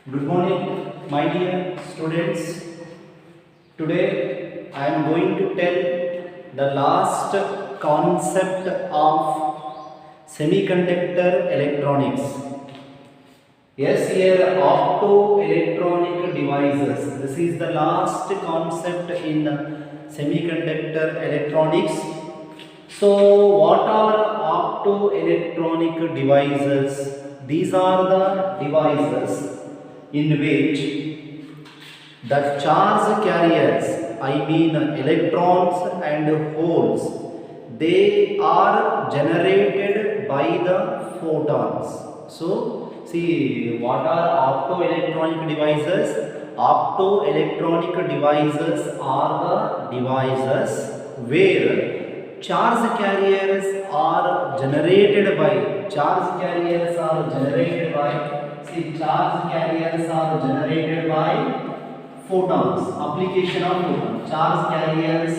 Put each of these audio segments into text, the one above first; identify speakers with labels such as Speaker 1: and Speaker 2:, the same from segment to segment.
Speaker 1: Good morning, my dear students. Today I am going to tell the last concept of semiconductor electronics. Yes, here optoelectronic devices. This is the last concept in semiconductor electronics. So, what are optoelectronic devices? These are the devices in which the charge carriers, I mean electrons and holes, they are generated by the photons. So, see what are optoelectronic devices? Optoelectronic devices are the devices where charge carriers are generated by charge carriers are generated by see charge carriers are generated by photons. Application of photons. Charge carriers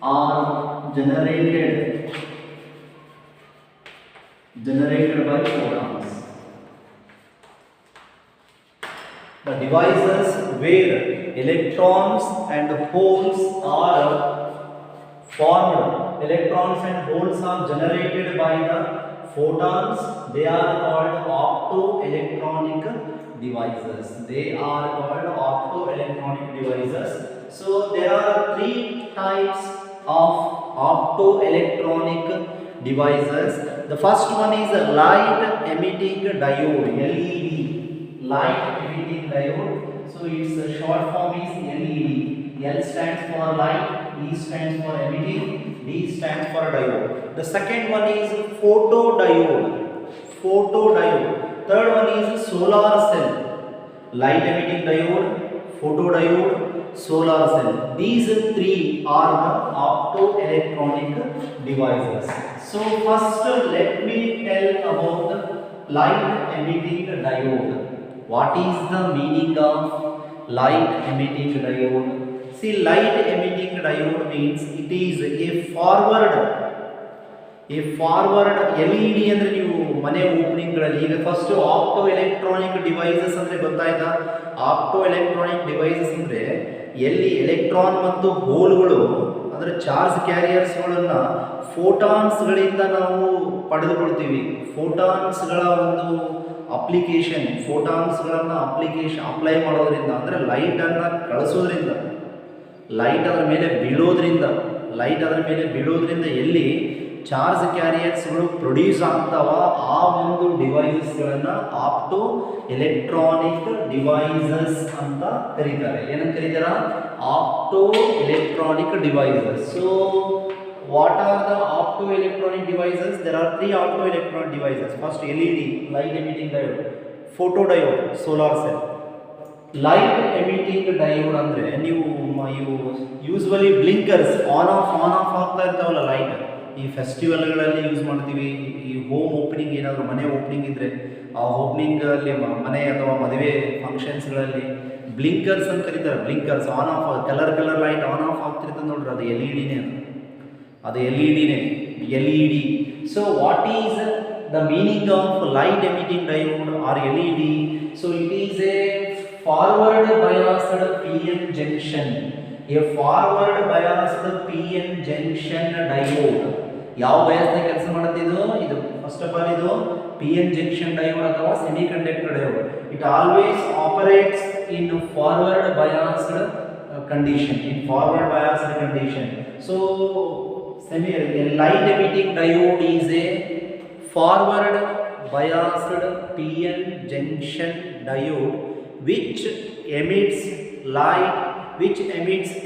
Speaker 1: are generated by photons. The devices where electrons and holes are formed, electrons and holes are generated by the photons, they are called optoelectronic devices. They are called optoelectronic devices. So there are three types of optoelectronic devices. The first one is a light emitting diode, LED. Light emitting diode. So its short form is LED. L stands for light, E stands for emitting, D stands for diode. The second one is photodiode. Photodiode. Third one is solar cell. Light emitting diode, photodiode, solar cell. These three are the optoelectronic devices. So first let me tell about the light emitting diode. What is the meaning of light emitting diode? See, light emitting diode means it is a forward LED ಅಂದ್ರೆ ನೀವು ಮನೆ opening ಗಳಲ್ಲಿ ಈಗ first opto electronic devices ಅಂದ್ರೆ ಗೊತ್ತಾಯ್ತಾ? Opto electronic devices ಅಂದ್ರೆ ಎಲ್ಲಿ electron ಮತ್ತು ಹೋಲ್ಗಳು ಅಂದ್ರೆ ಚಾರ್ಜ್ ಕ್ಯಾರಿಯರ್ಸ್ಗಳನ್ನ ಫೋಟಾನ್ಸ್ಗಳಿಂದ ನಾವು ಪಡೆದುಕೊಳ್ತೀವಿ. ಫೋಟಾನ್ಸ್ಗಳ ಒಂದು ಅಪ್ಲಿಕೇಶನ್, ಫೋಟಾನ್ಸ್ಗಳನ್ನು ಅಪ್ಲೈ ಮಾಡೋದ್ರಿಂದ ಅಂದರೆ ಲೈಟನ್ನು ಕಳಿಸೋದ್ರಿಂದ, ಲೈಟ್ ಅದರ ಮೇಲೆ ಬೀಳೋದ್ರಿಂದ ಎಲ್ಲಿ ಚಾರ್ಜ್ ಕ್ಯಾರಿಯರ್ಸ್ಗಳು ಪ್ರೊಡ್ಯೂಸ್ ಆಗ್ತಾವ ಆ ಒಂದು ಡಿವೈಸಸ್ಗಳನ್ನು ಆಪ್ಟೋ ಎಲೆಕ್ಟ್ರಾನಿಕ್ ಡಿವೈಸಸ್ ಅಂತ ಕರೀತಾರೆ. ಏನಂತ ಕರೀತಾರ? Opto electronic devices. So what are the optoelectronic devices? There are three optoelectronic devices. First, LED, light emitting diode. Photodiode, solar cell. Light emitting diode ಅಂದ್ರೆ ನೀವು ಯೂಸ್ವಲಿ ಬ್ಲಿಂಕರ್ಸ್ ಆನ್ ಆಫ್ ಆಗ್ತಾ ಇರ್ತಾವಲ್ಲ light. ಈ ಫೆಸ್ಟಿವಲ್ಗಳಲ್ಲಿ use ಮಾಡ್ತೀವಿ. ಈ ಹೋಮ್ ಓಪನಿಂಗ್, ಏನಾದರೂ ಮನೆ opening ಇದ್ದರೆ ಆ ಓಪನಿಂಗ್ ಅಲ್ಲಿ ಮನೆ ಅಥವಾ ಮದುವೆ ಫಂಕ್ಷನ್ಸ್ಗಳಲ್ಲಿ ಬ್ಲಿಂಕರ್ಸ್ ಅಂತ ಕರೀತಾರೆ. Blinkers on off colour light on off ಆಗ್ತಿರ್ತದೆ ನೋಡ್ರಿ, ಅದು ಅದು LED. So what is the meaning of light emitting diode or LED? So it is a forward biased PN junction. A forward biased PN junction diode. ಯಾವ ಬಯಾಸ್ನ ಕೆಲಸ ಮಾಡುತ್ತಿದ್ದು? ಇದು first of all ಇದು PN junction diode ಅಥವಾ semiconductor diode. It always operates in forward biased condition. So light emitting diode is a forward biased PN junction diode which emits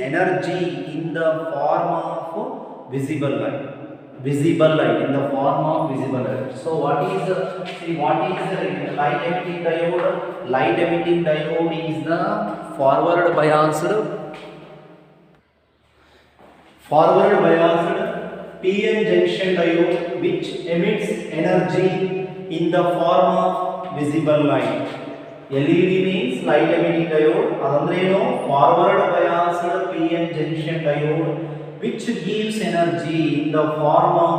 Speaker 1: energy in the form of visible light. So what is the light emitting diode? Light emitting diode is the forward biased PN junction diode which emits energy in the form of visible light. LED means light emitting diode. Adandreno forward biased PN junction diode which gives energy in the form of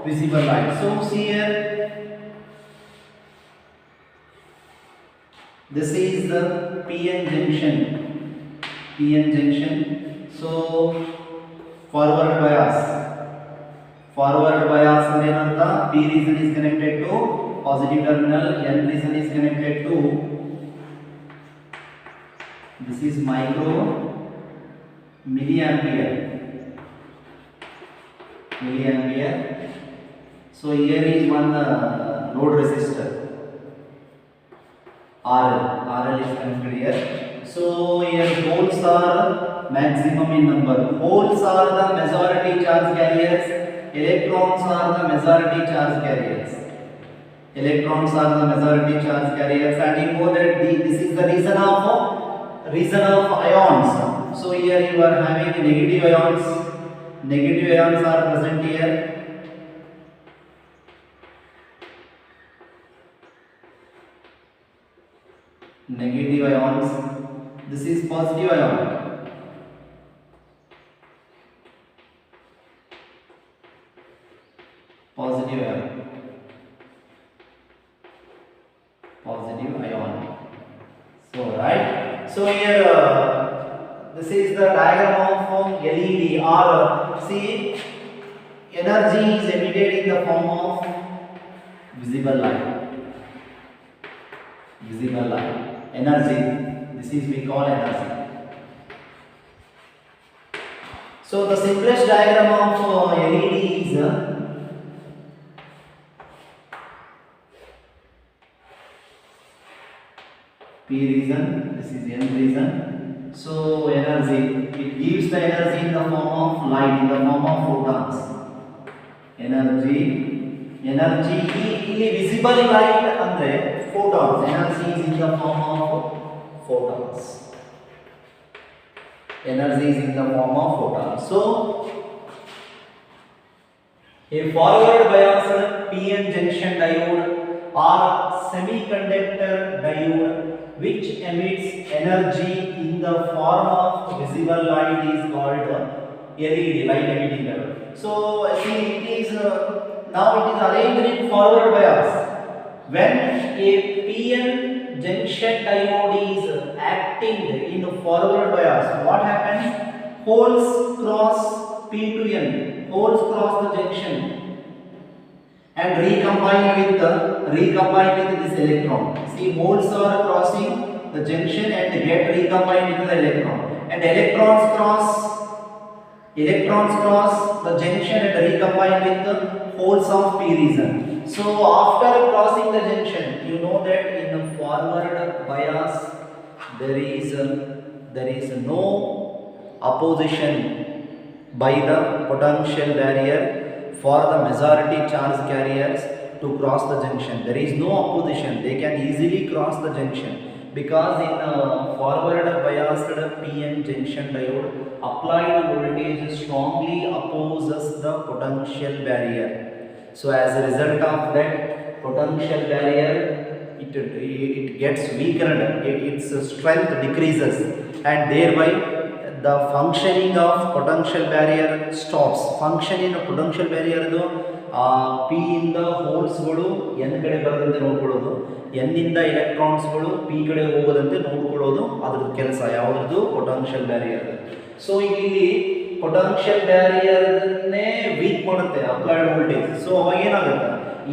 Speaker 1: visible light. So see here This is the PN junction. PN junction. So forward bias. Forward bias and P region is connected to positive terminal. N region is connected to. This is micro milliampere. Milliampere. So here is one load resistor. RL is connected here. So here holes are maximum in number. Holes are the majority charge carriers. Electrons are the majority charge carriers. Electrons are the majority charge carriers, and you know that this is the reason of ions. So here you are having negative ions. Negative ions are present here. Negative ions. This is positive ion. Positive ion. Positive ion. So right. So here this is the diagram of LED. Or see, energy is emitted in the form of visible light. Visible light. Energy, this is we call energy. So the simplest diagram of LED is P region, this is N region. So energy, it gives the energy in the form of light, in the form of photons. Energy ಇಲ್ಲಿ visible light ಅಂದ್ರೆ photons. Energy is in the form of photons. Energy is in the form of photons. So a forward biased PN junction diode or semiconductor diode which emits energy in the form of visible light is called LED, light emitting diode. So see, it is now it is arranged in forward bias. When a PN junction diode is acting in forward bias, what happens? Holes cross P to N, holes cross the junction and recombine with this electron. See, holes are crossing the junction and get recombined with the electron, and electrons cross the junction and recombine with the holes of P region. So after crossing the junction, you know that in the forward bias there is no opposition by the potential barrier for the majority charge carriers to cross the junction. There is no opposition, they can easily cross the junction, because in forward biased PN junction diode, applied voltage strongly opposes the potential barrier. So as a result of that potential barrier, it gets weakened, its strength decreases, and thereby the functioning of potential barrier stops. Functioning of potential barrier P ಇಂದ ಹೋಲ್ಸ್ಗಳು N ಕಡೆ ಬರದಂತೆ ನೋಡ್ಕೊಳ್ಳೋದು, N ಇಂದ ಎಲೆಕ್ಟ್ರಾನ್ಸ್ಗಳು P ಕಡೆ ಹೋಗದಂತೆ ನೋಡ್ಕೊಳ್ಳೋದು ಅದ್ರದ್ದು ಕೆಲಸ. ಯಾವುದ್ರದ್ದು? Potential barrier. ಸೊ ಇಲ್ಲಿ ಪೊಟೆನ್ಷಿಯಲ್ ಬ್ಯಾರಿಯರ್ನೇ ವೀಕ್ ಮಾಡುತ್ತೆ ಅಪ್ಲೈಡ್ ವೋಲ್ಟೇಜ್. ಸೊ ಅವಾಗ ಏನಾಗುತ್ತೆ?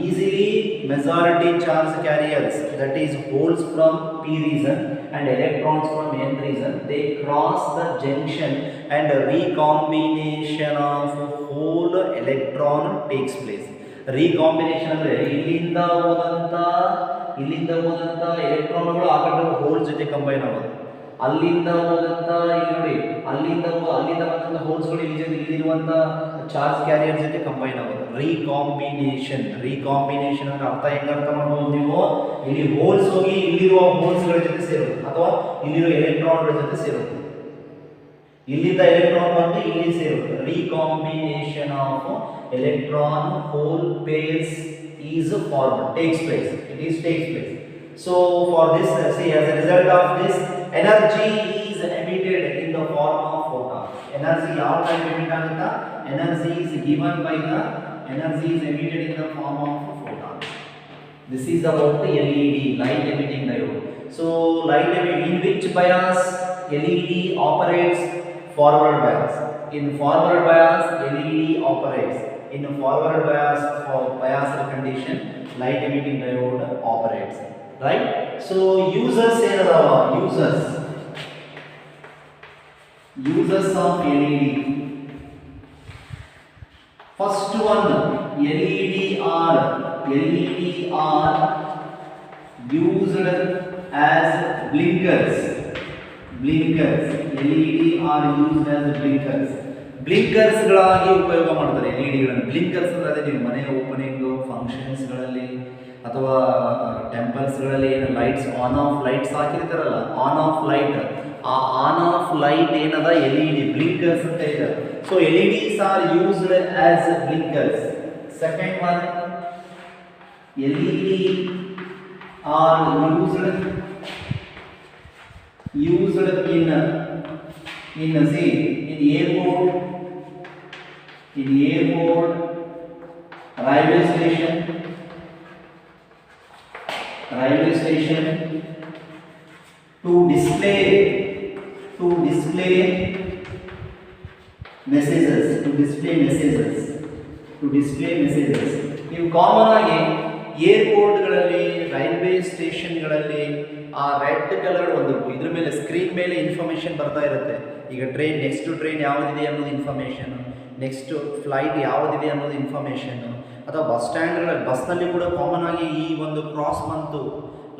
Speaker 1: Easily majority charge carriers, that is holes from P region and electrons from N region, they cross the junction and recombination of whole electron takes place. Recombination ಅಂದ್ರೆ ಇಲ್ಲಿಂದ ಹೋದಂತ ಎಲೆಕ್ಟ್ರಾನ್ಗಳು ಆ ಕಡೆ hole ಜೊತೆ combine ಆಗೋದು, ಅಲ್ಲಿಂದ ಹೋದಂತ ಇಲ್ಲಿ ನೋಡಿ ಅಲ್ಲಿಂದ ಬಂದಂತ ಹೋಲ್ಸ್ಗಳು ಇಲ್ಲಿರುವಂತ ಚಾರ್ಜ್ ಕ್ಯಾರಿಯರ್ ಜೊತೆ ಕಂಬೈನ್ ಆಗೋದು. ರೀಕಾಂಬಿನೇಷನ್ ಅಂದ್ರೆ ಅರ್ಥ ಹೆಂಗ ಅರ್ಥ ಮಾಡ್ಬೋದು ನೀವು? ಇಲ್ಲಿ ಹೋಲ್ಸ್ ಹೋಗಿ ಇಲ್ಲಿರುವ ಹೋಲ್ಸ್ಗಳ ಜೊತೆ ಸೇರೋದು, ಅಥವಾ ಇಲ್ಲಿರುವ ಎಲೆಕ್ಟ್ರಾನ್ಗಳ ಜೊತೆ ಸೇರೋದು, ಇಲ್ಲಿಂದ ಎಲೆಕ್ಟ್ರಾನ್ ಬಂದು ಇಲ್ಲಿ ಸೇರೋದು. Recombination of electron hole pairs is formed, takes place. So for this, see, as a result of this, energy is emitted in the form of photon. Energy ಯಾವ ಟೈಪ್ ಎಮಿಟ್ ಆಗುತ್ತಾ? Energy is emitted in the form of photon. This is about the LED, light emitting diode. So light in which bias LED operates? Forward bias. In forward bias LED operates. In forward bias for biased condition light emitting diode operates, right? So uses ಏನದಾವ? uses of LED. First one, LED are used as blinkers. LED are used as blinkers. ಬ್ಲಿಂಕರ್ಸ್ ಗಳಾಗಿ ಉಪಯೋಗ ಮಾಡ್ತಾರೆ LED ಗಳನ್ನು. ಬ್ಲಿಂಕರ್ಸ್ ಅಂದ್ರೆ ಅದೇ ನೀವು ಮನೆ opening functions ಗಳಲ್ಲಿ ಅಥವಾ ಟೆಂಪಲ್ಸ್ ಗಳಲ್ಲಿ ಏನು ಲೈಟ್ಸ್ ಆನ್ ಆಫ್ ಲೈಟ್ಸ್ ಹಾಕಿರ್ತಾರಲ್ಲ, ಆನ್ ಆಫ್ ಲೈಟ್, ಆ ಆನ್ ಆಫ್ ಲೈಟ್ ಏನದ LED ಬ್ಲಿಂಕರ್ಸ್ ಅಂತ ಇದ್ದಾರೆ. So LEDs are used as blinkers. Second one, LED are used in airport, railway station to display messages. ನೀವು common ಆಗಿ ಏರ್ಪೋರ್ಟ್ಗಳಲ್ಲಿ, railway ಸ್ಟೇಷನ್ಗಳಲ್ಲಿ ಆ red colour ಒಂದು ಇದ್ರ ಮೇಲೆ ಸ್ಕ್ರೀನ್ ಮೇಲೆ ಇನ್ಫಾರ್ಮೇಷನ್ ಬರ್ತಾ ಇರುತ್ತೆ. ಈಗ ಟ್ರೈನ್, ನೆಕ್ಸ್ಟ್ ಟ್ರೈನ್ ಯಾವುದಿದೆ ಅನ್ನೋದು ಇನ್ಫಾರ್ಮೇಷನ್, ನೆಕ್ಸ್ಟ್ ಫ್ಲೈಟ್ ಯಾವುದಿದೆ ಅನ್ನೋದು ಇನ್ಫಾರ್ಮೇಷನ್, ಅಥವಾ ಬಸ್ ಸ್ಟ್ಯಾಂಡ್ಗಳಲ್ಲಿ, ಬಸ್ನಲ್ಲಿ ಕೂಡ ಕಾಮನ್ ಆಗಿ ಈ ಒಂದು ಕ್ರಾಸ್ ಬಂತು,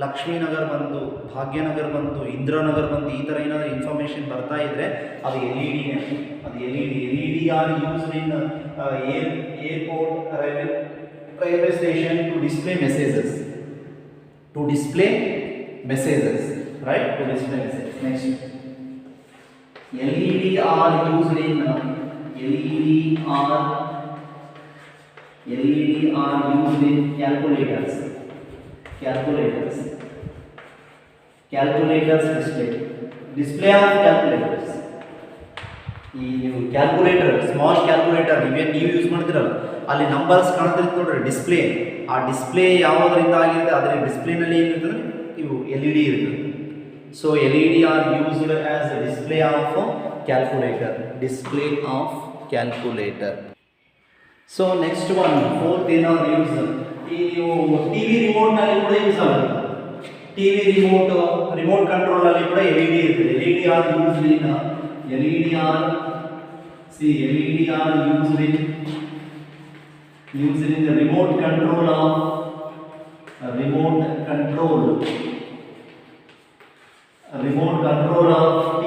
Speaker 1: ಲಕ್ಷ್ಮೀನಗರ್ ಬಂತು, ಭಾಗ್ಯನಗರ್ ಬಂತು, ಇಂದಿರಾನಗರ್ ಬಂತು, ಈ ಥರ ಏನಾದರೂ ಇನ್ಫಾರ್ಮೇಷನ್ ಬರ್ತಾ ಇದ್ರೆ ಅದು LED are used in airport, railway station to display messages, right? To display messages. Next, LED are used in calculators display of calculators. ಈ ನೀವು ಕ್ಯಾಲ್ಕುಲೇಟರ್, ಸ್ಮಾಲ್ ಕ್ಯಾಲ್ಕುಲೇಟರ್ ನೀವು ಯೂಸ್ ಮಾಡ್ತಿರಲ್ಲ, ಅಲ್ಲಿ ನಂಬರ್ಸ್ ಕಾಣ್ತಿರುತ್ತೆ ನೋಡ್ರಿ, ಡಿಸ್ಪ್ಲೇ. ಆ ಡಿಸ್ಪ್ಲೇ ಯಾವುದರಿಂದ ಆಗಿರುತ್ತೆ, ಅದರ ಡಿಸ್ಪ್ಲೇನಲ್ಲಿ ಏನಿರ್ತದೆ, ಇವು LED ಇರ್ತದೆ. So LED R used as display of calculator. So next one, fourth ಏನಾದ್ರು ಯೂಸ್, ಈ ನೀವು ಟಿವಿ ರಿಮೋಟ್ನಲ್ಲಿ ಕೂಡ ಯೂಸ್ ಆಗುತ್ತೆ. ಟಿವಿ ರಿಮೋಟ್ ಕಂಟ್ರೋಲಲ್ಲಿ ಕೂಡ LED ಇರ್ತದೆ. LED are used in LED are used in the remote control of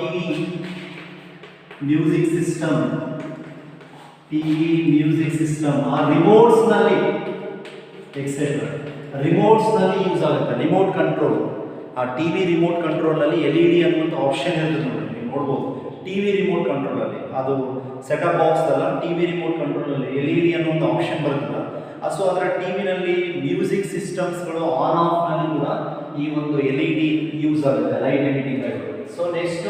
Speaker 1: TV music system or remotes ನಲ್ಲಿ etc. remotes ನಲ್ಲಿ use ಆಗುತ್ತೆ. ರಿಮೋಟ್ ಕಂಟ್ರೋಲ್, ಆ ಟಿವಿ ರಿಮೋಟ್ ಕಂಟ್ರೋಲ್ ಅಲ್ಲಿ LED ಅನ್ನುವಂಥ ಆಪ್ಷನ್ ಇರ್ತದೆ ನೋಡಿ, ನೀವು ನೋಡ್ಬೋದು. ಟಿವಿ ರಿಮೋಟ್ ಕಂಟ್ರೋಲ್ ಅಲ್ಲಿ, ಅದು ಸೆಟಪ್ ಬಾಕ್ಸ್ ಅಲ್ಲ, ಟಿವಿ ರಿಮೋಟ್ ಕಂಟ್ರೋಲ್ ಅಲ್ಲಿ LED ಅನ್ನುವಂಥ ಆಪ್ಷನ್ ಬರುತ್ತಲ್ಲ, ಸೊ ಅದರ ಟಿವಿನಲ್ಲಿ ಮ್ಯೂಸಿಕ್ ಸಿಸ್ಟಮ್ಸ್ಗಳು ಆನ್ ಆಫ್ ನಲ್ಲಿ ಕೂಡ ಈ ಒಂದು LED ಯೂಸ್ ಆಗುತ್ತೆ, ಲೈಟ್ ಎಮಿಟಿಂಗ್ ಆಗುತ್ತೆ. So next,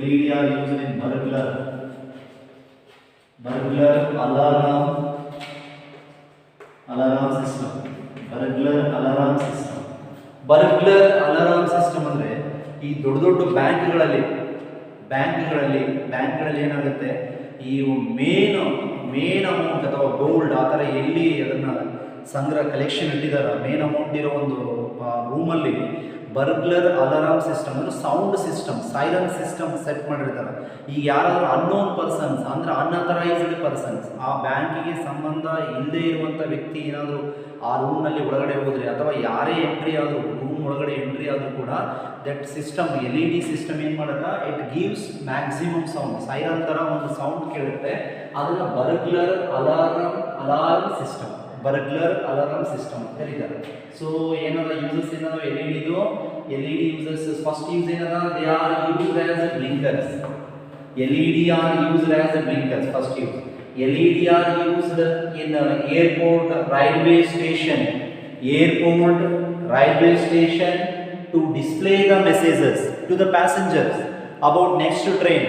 Speaker 1: LED are used in burglar alarm system. Burglar alarm system ಅಂದರೆ ಈ ದೊಡ್ಡ ಬ್ಯಾಂಕ್ಗಳಲ್ಲಿ ಏನಾಗುತ್ತೆ, ಈ ಮೇನ್ ಅಮೌಂಟ್ ಅಥವಾ ಗೋಲ್ಡ್ ಆ ಥರ ಎಲ್ಲಿ ಅದನ್ನು ಕಲೆಕ್ಷನ್ ಇಟ್ಟಿದ್ದಾರೆ, ಮೇನ್ ಅಮೌಂಟ್ ಇರೋ ಒಂದು ರೂಮಲ್ಲಿ ಬರ್ಗ್ಲರ್ ಅಲಾರಾಮ್ ಸಿಸ್ಟಮ್ ಅಂದರೆ sound system, siren system set ಮಾಡಿರ್ತಾರೆ. ಈಗ ಯಾರಾದರೂ ಅನ್ನೋನ್ ಪರ್ಸನ್ಸ್ ಅಂದರೆ ಅನ್ಅಥರೈಸ್ಡ್ ಪರ್ಸನ್ಸ್, ಆ ಬ್ಯಾಂಕಿಗೆ ಸಂಬಂಧ ಇಲ್ಲದೆ ಇರುವಂಥ ವ್ಯಕ್ತಿ ಏನಾದರೂ ಆ ರೂಮ್ನಲ್ಲಿ ಒಳಗಡೆ ಹೋದರೆ, ಅಥವಾ ಯಾರೇ ಎಂಟ್ರಿ ಆದರೂ, ರೂಮ್ ಒಳಗಡೆ ಎಂಟ್ರಿ ಆದರೂ ಕೂಡ ದಟ್ ಸಿಸ್ಟಮ್, LED ಸಿಸ್ಟಮ್ ಏನು ಮಾಡುತ್ತಾ, it gives maximum sound, siren ಥರ ಒಂದು ಸೌಂಡ್ ಕೇಳುತ್ತೆ. ಅದನ್ನು ಬರ್ಗ್ಲರ್ ಅಲಾರ್ಮ್ ಸಿಸ್ಟಮ್ ಕರೀತಾರೆ. ಸೊ ಏನದ ಯೂಸಸ್ ಏನದ LED ಯೂಸಸ್, ಫಸ್ಟ್ ಯೂಸ್ ಏನದ, they are used as blinkers. LED are used as blinkers. First use, LED are used in airport, railway station to display the messages to the passengers about next train,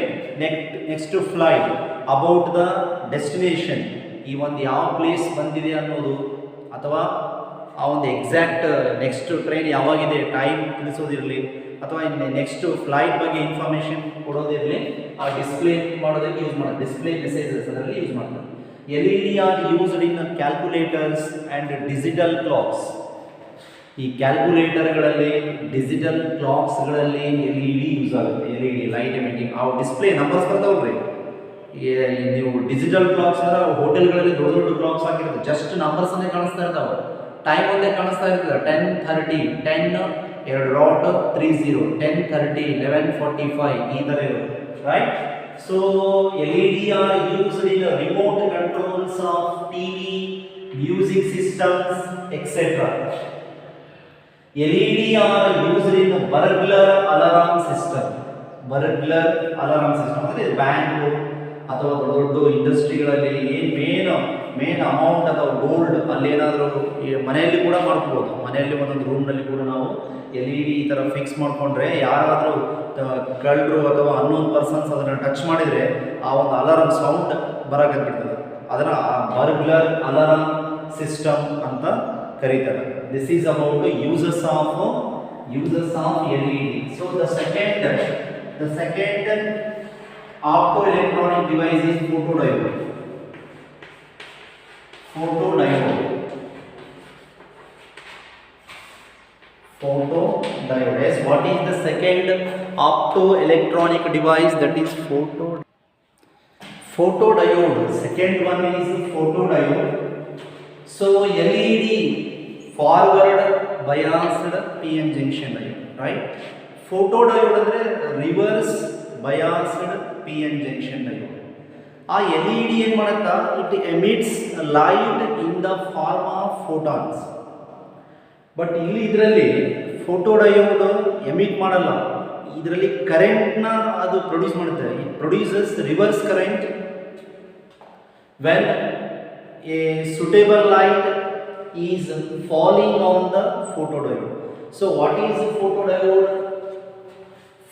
Speaker 1: next flight, about the destination, ಈ ಒಂದು ಯಾವ place ಬಂದಿದೆ ಅನ್ನೋದು, ಅಥವಾ ಆ ಒಂದು exact next train ಯಾವಾಗಿದೆ time ತಿಳಿಸೋದಿರಲಿ, ಅಥವಾ next flight ಬಗ್ಗೆ ಇನ್ಫಾರ್ಮೇಷನ್ ಕೊಡೋದಿರಲಿ, ಆ ಡಿಸ್ಪ್ಲೇ ಮಾಡೋದಕ್ಕೆ ಯೂಸ್ ಮಾಡೋದು, ಡಿಸ್ಪ್ಲೇ ಮೆಸೇಜಸ್ ಅದರಲ್ಲಿ ಯೂಸ್ ಮಾಡ್ತಾರೆ. LED are used in calculators and digital clogs. ಈ ಕ್ಯಾಲ್ಕುಲೇಟರ್ಗಳಲ್ಲಿ, ಡಿಜಿಟಲ್ ಕ್ಲಾಕ್ಸ್ಗಳಲ್ಲಿ LED ಯೂಸ್ ಆಗುತ್ತೆ. LED ಲೈಟ್ ಎಮಿಟಿಂಗ್ ಆ ಡಿಸ್ಪ್ಲೇ ನಂಬರ್ಸ್ ಬರ್ತಾವಲ್ರಿ. ನೀವು ಡಿಜಿಟಲ್ ಕ್ಲಾಕ್ಸ್ ಅಂದ್ರೆ ಹೋಟೆಲ್ಗಳಲ್ಲಿ ದೊಡ್ಡ ದೊಡ್ಡ ಕ್ಲಾಕ್ಸ್ ಆಗಿರುತ್ತೆ, ಜಸ್ಟ್ ನಂಬರ್ಸನ್ನೇ ಕಾಣಿಸ್ತಾ ಇರ್ತಾವೆ, ಟೈಮ್ ಒಂದೇ ಕಾಣಿಸ್ತಾ ಇರ್ತದೆ. 10:30, 10 2.30, 10:30, 11:45 ಈ ಥರ ಇರುತ್ತೆ, right? So LED are used in remote controls of TV, music systems etcetera. LED are used in burglar alarm system. Burglar alarm system ಅಂದರೆ ಬ್ಯಾಂಕು ಅಥವಾ ದೊಡ್ಡ ದೊಡ್ಡ ಇಂಡಸ್ಟ್ರಿಗಳಲ್ಲಿ ಏನು ಮೇನ್ ಅಮೌಂಟ್ ಅಥವಾ ಗೋಲ್ಡ್ ಅಲ್ಲೇನಾದರೂ ಮನೆಯಲ್ಲಿ ಕೂಡ ಮಾಡ್ಕೋಬೋದು. ಮನೆಯಲ್ಲಿ ಒಂದೊಂದು ರೂಮ್ನಲ್ಲಿ ಕೂಡ ನಾವು LED ಈ ಥರ ಫಿಕ್ಸ್ ಮಾಡಿಕೊಂಡ್ರೆ ಯಾರಾದರೂ ಕಳ್ಳರು ಅಥವಾ ಅನ್ನೋನ್ ಪರ್ಸನ್ಸ್ ಅದನ್ನು ಟಚ್ ಮಾಡಿದರೆ ಆ ಒಂದು ಅಲಾರಾಮ್ ಸೌಂಡ್ ಬರೋಕ್ಕಾಗ್ಬಿಡ್ತದೆ. ಅದನ್ನು ಬರ್ಗ್ಲರ್ ಅಲಾರಾಮ್ ಸಿಸ್ಟಮ್ ಅಂತ ಕರೀತಾರೆ. This is about uses of LED. So the second optoelectronic device is photodiode. Yes, what is the second optoelectronic device? That is photodiode. Second one is photodiode. So LED, forward biased PN junction diode, right? Photodiode ಅಂದ್ರೆ reverse biased PN junction diode. ಆ LED ಏನು ಮಾಡುತ್ತಾ, it emits light in the form of photons. But ಇಲ್ಲಿ ಇದರಲ್ಲಿ ಫೋಟೋಡಯೋಡ್ emit ಮಾಡಲ್ಲ, ಇದರಲ್ಲಿ ಕರೆಂಟ್ನ ಅದು ಪ್ರೊಡ್ಯೂಸ್ ಮಾಡುತ್ತೆ. It produces reverse current when a suitable light is falling on the photodiode. So what is photodiode?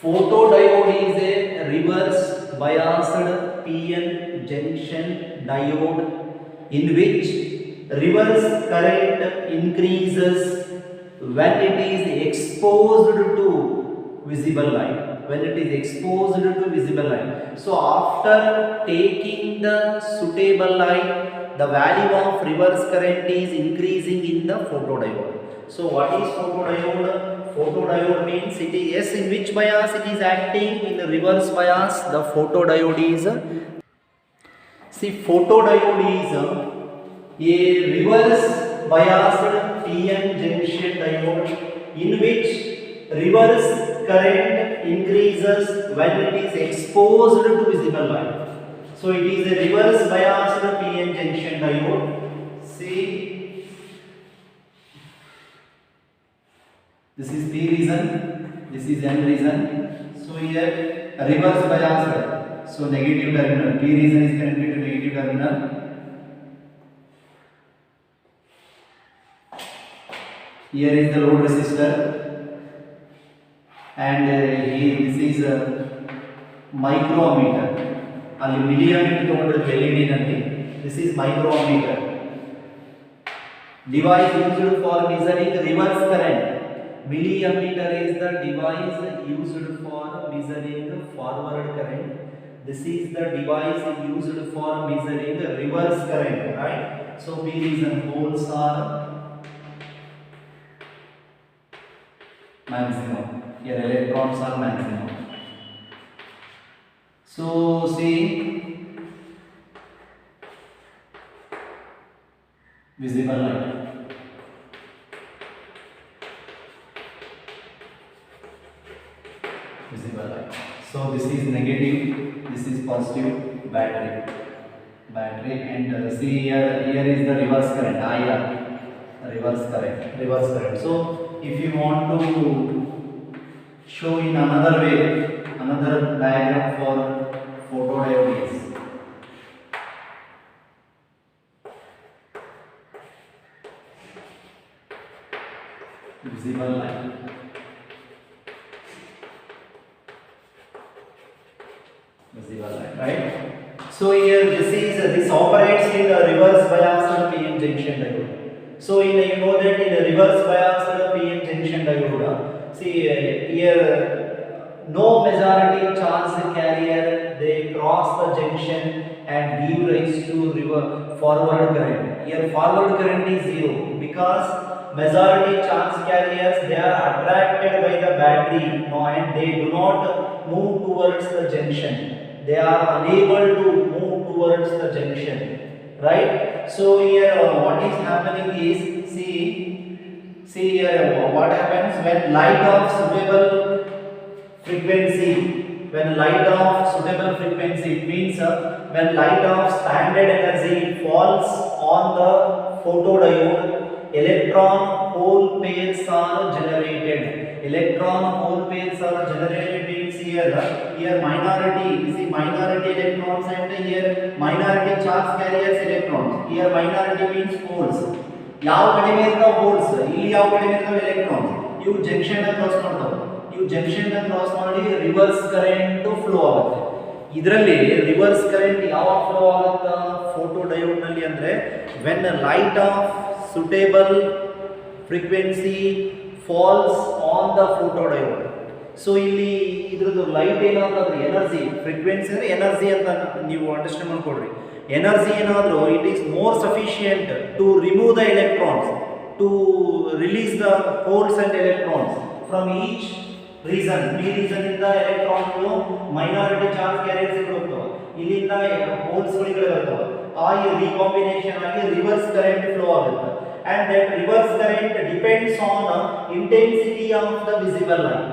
Speaker 1: Photodiode is a reverse biased PN junction diode in which reverse current increases when it is exposed to visible light. So after taking the suitable light, the value of reverse current is increasing in the photodiode. So what is photodiode? Photodiode means it is, yes, in which bias it is acting? In the reverse bias. The photodiode is, photodiode is a reverse biased PN junction diode in which reverse current increases when it is exposed to visible light. So it is a reverse biased PN junction diode. See, this is P region, this is N region. So here reverse biased, so negative terminal, P region is connected to negative terminal. Here is the load resistor, and here this is a microammeter. Ali milliammeter togondre LED nalli, this is microammeter. Device used for measuring reverse current. Milliammeter is the device used for measuring forward current. This is the device used for measuring reverse current, right? So P region holes are maximum. Here electrons are maximum. So see, visible light. So this is negative, this is positive battery, and see here is the reverse current, IR, reverse current. So if you want to show in another way, another diagram for photodiode is visible light. Right? So here this operates in a reverse biased PN junction diode. So in you know that in a reverse biased PN junction diode, see here no majority charge carrier they cross the junction and give rise to forward current. Here forward current is zero because majority charge carriers they are attracted by the battery no, and they do not move towards the junction. They are unable to move towards the junction, right? So here what is happening is see here what happens when light of suitable frequency, when light of suitable frequency, it means when light of standard energy falls on the photodiode, electron hole pairs are generated. Electron hole pairs are generated means here minority, see minority electrons and here minority charge carriers electrons. Here minority means holes. ಯಾವ ಕಡಿಮೆ ಇರ್ತಾವ holes, ಇಲ್ಲಿ ಯಾವ ಕಡಿಮೆ ಇರ್ತಾವ electrons. ಇವು junction ನ cross ಮಾಡ್ತಾವ. ಇವು ಜಂಕ್ಷನ್ ನ ಕ್ರಾಸ್ ಮಾಡಿ ರಿವರ್ಸ್ ಕರೆಂಟ್ ಫ್ಲೋ ಆಗುತ್ತೆ. ಇದರಲ್ಲಿ ರಿವರ್ಸ್ ಕರೆಂಟ್ ಯಾವಾಗ ಫ್ಲೋ ಆಗುತ್ತಾ ಫೋಟೋ ಡಯೋಡ್ ನಲ್ಲಿ ಅಂದ್ರೆ when light of suitable frequency falls on the photodiode. So ಇಲ್ಲಿ ಇದ್ರದ್ದು ಲೈಟ್ ಏನಾದ್ರೂ ಎನರ್ಜಿ ಫ್ರೀಕ್ವೆನ್ಸಿ ಅಂದ್ರೆ ಎನರ್ಜಿ ಅಂತ ನೀವು ಅಂಡರ್ಸ್ಟ್ಯಾಂಡ್ ಮಾಡ್ಕೊಡ್ರಿ. ಎನರ್ಜಿ ಏನಾದರೂ it is more sufficient to remove the electrons, to release the holes and electrons from each reason. ಈ reason ಇಂದ ಎಲೆಕ್ಟ್ರಾನ್ಗಳು ಮೈನಾರಿಟಿ ಚಾರ್ಜ್ ಕ್ಯಾರಿಯರ್ಸ್ ಹೋಗ್ತವೆ, ಇಲ್ಲಿಂದ ಹೋಲ್ಸ್ ಗಳಿಗೆ ಬರ್ತವೆ. ಆ ರೀಕಾಂಬಿನೇಷನ್ ಆಗಿ ರಿವರ್ಸ್ ಕರೆಂಟ್ ಫ್ಲೋ ಆಗುತ್ತೆ. And that reverse current depends on intensity of the visible light.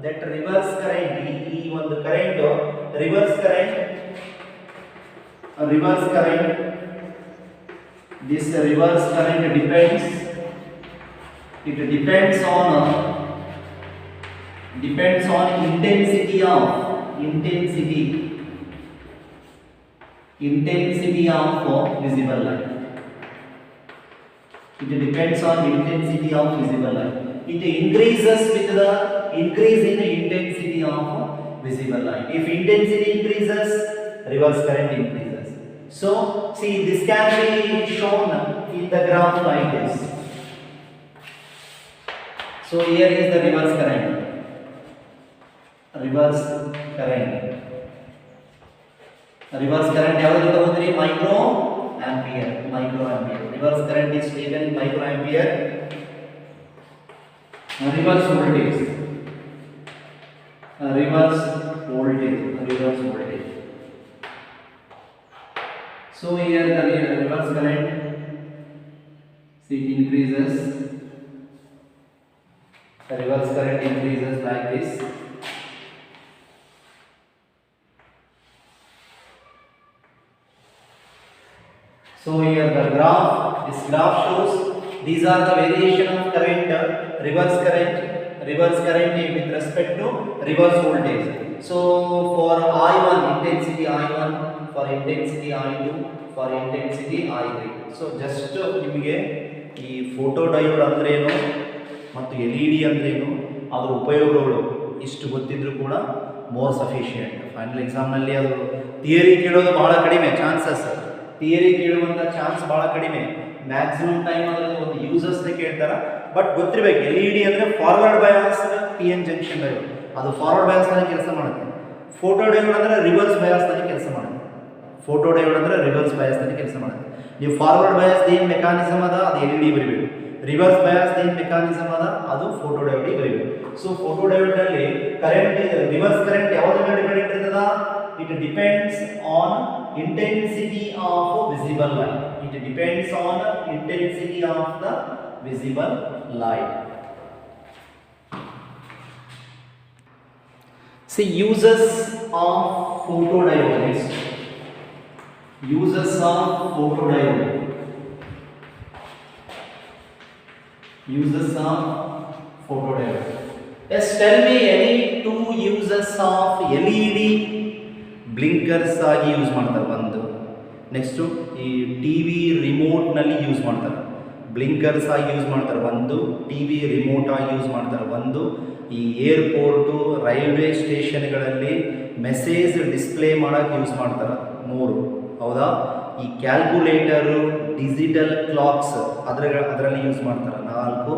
Speaker 1: That reverse current, ಈ ಒಂದು current reverse current, this reverse current depends on intensity of visible light. It depends on intensity of visible light. It increases with the increase in the intensity of visible light. If intensity increases, reverse current increases. So see, this can be shown in the graph like this. So here is the reverse current. Reverse current ಯಾವುದು ತಗೊಂಡ್ರಿ? Micro ampere. Reverse current is taken in microampere. Reverse voltage. So here the reverse current, see it increases. The reverse current increases like this. So here the this graph shows these are the variation of current, reverse current with respect to reverse voltage. So for I1 intensity I1, for intensity I2, for intensity I3. So just ನಿಮಗೆ ಈ photo diode ಅಂದ್ರೇನು ಮತ್ತು LED ಅಂದ್ರೇನು ಅದರ ಉಪಯೋಗಗಳು ಇಷ್ಟು ಗೊತ್ತಿದ್ರು ಕೂಡ ಮೋರ್ ಸಫಿಷಿಯಂಟ್. ಫೈನಲ್ ಎಕ್ಸಾಮ್ನಲ್ಲಿ ಅದು ಥಿಯರಿ ಕೇಳೋದು ಬಹಳ ಕಡಿಮೆ ಚಾನ್ಸಸ್, ಥಿಯರಿ ಕೇಳುವಂಥ ಚಾನ್ಸ್ ಭಾಳ ಕಡಿಮೆ. ಮ್ಯಾಕ್ಸಿಮಮ್ ಟೈಮ್ ಅದರಲ್ಲಿ ಒಂದು ಯೂಸಸ್ನೇ ಕೇಳ್ತಾರೆ. ಬಟ್ ಗೊತ್ತಿರಬೇಕು LED ಅಂದರೆ forward bias PN junction diode, ಅದು ಫಾರ್ವರ್ಡ್ ಬಯಾಸ್ನಲ್ಲಿ ಕೆಲಸ ಮಾಡುತ್ತೆ. ಫೋಟೋ ಡಯೋಡ್ ಅಂದರೆ ರಿವರ್ಸ್ ಬಯಾಸ್ನಲ್ಲಿ ಕೆಲಸ ಮಾಡುತ್ತೆ. ನೀವು ಫಾರ್ವರ್ಡ್ ಬಯಾಸ್ ಏನು ಮೆಕ್ಯಾನಿಸಮ್ ಅದ ಅದು LED ಬರೀಬೇಕು, ರಿವರ್ಸ್ ಬಯಾಸ್ ಏನು ಮೆಕ್ಯಾನಿಸಮ್ ಅದ ಅದು ಫೋಟೋ ಡಯೋಡಿಗೆ ಬರೀಬೇಕು. ಸೊ ಫೋಟೋ ಡಯೋಡ್ನಲ್ಲಿ ಕರೆಂಟ್, ರಿವರ್ಸ್ ಕರೆಂಟ್ ಯಾವುದ್ರ ಮೇಲೆ ಡಿಪೆಂಡ್ ಇರ್ತದ? It depends on intensity of visible light. See uses of photodiode. Yes, tell me any two uses of LED. ಬ್ಲಿಂಕರ್ಸ್ ಆಗಿ ಯೂಸ್ ಮಾಡ್ತಾರೆ ಒಂದು. ನೆಕ್ಸ್ಟು ಈ TV ರಿಮೋಟ್ನಲ್ಲಿ ಯೂಸ್ ಮಾಡ್ತಾರೆ, ಬ್ಲಿಂಕರ್ಸ್ ಆಗಿ ಯೂಸ್ ಮಾಡ್ತಾರೆ ಒಂದು, TV ರಿಮೋಟ್ ಆಗಿ ಯೂಸ್ ಮಾಡ್ತಾರೆ ಒಂದು, ಈ ಏರ್ಪೋರ್ಟು ರೈಲ್ವೆ ಸ್ಟೇಷನ್ಗಳಲ್ಲಿ ಮೆಸೇಜ್ ಡಿಸ್ಪ್ಲೇ ಮಾಡೋಕ್ಕೆ ಯೂಸ್ ಮಾಡ್ತಾರೆ 3. ಹೌದಾ? ಈ ಕ್ಯಾಲ್ಕುಲೇಟರು, ಡಿಜಿಟಲ್ ಕ್ಲಾಕ್ಸ್ ಅದರಲ್ಲಿ ಯೂಸ್ ಮಾಡ್ತಾರೆ 4.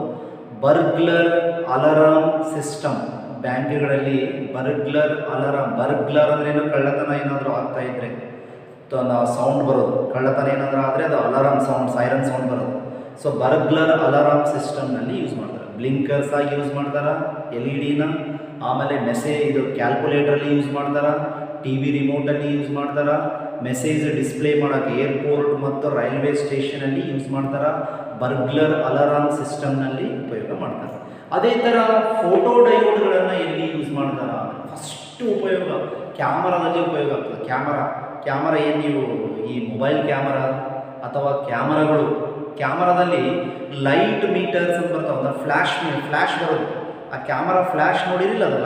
Speaker 1: ಬರ್ಗ್ಲರ್ ಅಲಾರಾಮ್ ಸಿಸ್ಟಮ್, ಬ್ಯಾಂಕ್ಗಳಲ್ಲಿ ಬರ್ಗ್ಲರ್ ಅಲಾರಾಮ್. ಬರ್ಗ್ಲರ್ ಅಂದ್ರೆ ಏನು? ಕಳ್ಳತನ ಏನಾದರೂ ಆಗ್ತಾ ಇದ್ರೆ ಸೌಂಡ್ ಬರೋದು, ಕಳ್ಳತನ ಏನಾದರೂ ಆದರೆ ಅದು ಅಲಾರಾಮ್ ಸೌಂಡ್, ಸೈರನ್ ಸೌಂಡ್ ಬರೋದು. ಸೊ ಬರ್ಗ್ಲರ್ ಅಲಾರಾಮ್ ಸಿಸ್ಟಮ್ನಲ್ಲಿ ಯೂಸ್ ಮಾಡ್ತಾರೆ. ಬ್ಲಿಂಕರ್ಸ್ ಆಗಿ ಯೂಸ್ ಮಾಡ್ತಾರೆ LED ಆಮೇಲೆ ಇದು ಕ್ಯಾಲ್ಕುಲೇಟ್ರಲ್ಲಿ ಯೂಸ್ ಮಾಡ್ತಾರೆ, TV ರಿಮೋಟಲ್ಲಿ ಯೂಸ್ ಮಾಡ್ತಾರೆ, ಮೆಸೇಜ್ ಡಿಸ್ಪ್ಲೇ ಮಾಡೋಕ್ಕೆ ಏರ್ಪೋರ್ಟ್ ಮತ್ತು ರೈಲ್ವೆ ಸ್ಟೇಷನಲ್ಲಿ ಯೂಸ್ ಮಾಡ್ತಾರೆ, ಬರ್ಗ್ಲರ್ ಅಲಾರಾಮ್ ಸಿಸ್ಟಮ್ನಲ್ಲಿ ಉಪಯೋಗ ಮಾಡ್ತಾರೆ. ಅದೇ ಥರ ಫೋಟೋ ಡಯೋಡ್ಗಳನ್ನು ಎಲ್ಲಿ ಯೂಸ್ ಮಾಡ್ತಾರೆ? ಫಸ್ಟ್ ಉಪಯೋಗ ಕ್ಯಾಮರಾದಲ್ಲಿ ಉಪಯೋಗ ಆಗ್ತದೆ. ಕ್ಯಾಮರಾ ಏನು, ನೀವು ಈ ಮೊಬೈಲ್ ಕ್ಯಾಮರಾ ಅಥವಾ ಕ್ಯಾಮರಾದಲ್ಲಿ ಲೈಟ್ ಮೀಟರ್ಸ್ ಅಂತ ಬರ್ತಾವೆ, ಫ್ಲ್ಯಾಶ್ ಬರೋದು. ಆ ಕ್ಯಾಮರಾ ಫ್ಲ್ಯಾಶ್ ನೋಡಿರಿಲ್ಲ, ಅದು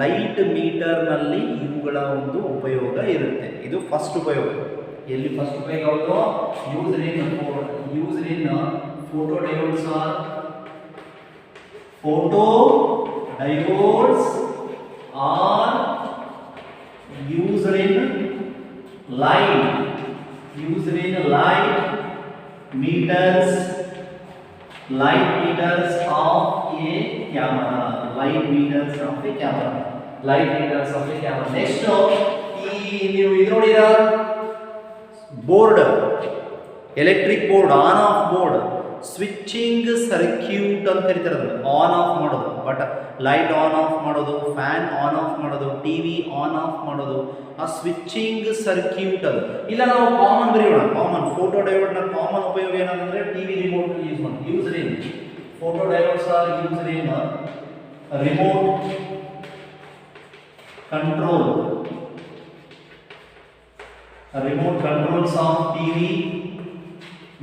Speaker 1: ಲೈಟ್ ಮೀಟರ್ನಲ್ಲಿ ಇವುಗಳ ಒಂದು ಉಪಯೋಗ ಇರುತ್ತೆ. ಇದು ಫಸ್ಟ್ ಉಪಯೋಗ. ಎಲ್ಲಿ ಫಸ್ಟ್ ಉಪಯೋಗ ಆಗುತ್ತೋ? Used in photodiodes are used in light meters of a camera. Next ನೀವು ಇದು ನೋಡಿರಾ, board, electric board, on off board, switching circuit ಅಂತ ಕರೀತಾರೆ. ಅದನ್ನು ಆನ್ ಆಫ್ ಮಾಡೋದು, ಬಟ್ ಲೈಟ್ ಆನ್ ಆಫ್ ಮಾಡೋದು, ಫ್ಯಾನ್ ಆನ್ ಆಫ್ ಮಾಡೋದು, TV ಆನ್ ಆಫ್ ಮಾಡೋದು, ಆ ಸ್ವಿಚಿಂಗ್ ಸರ್ಕ್ಯೂಟ್ ಅದು. ಇಲ್ಲ ನಾವು ಕಾಮನ್ ಬರೆಯೋಣ. ಫೋಟೋ ಡಯೋಡ್ನ ಕಾಮನ್ ಉಪಯೋಗ ಏನಂದ್ರೆ TV ರಿಮೋಟ್ ಯೂಸ್ ಮಾಡಿ. Used in photodiodes are used in remote controls of TV,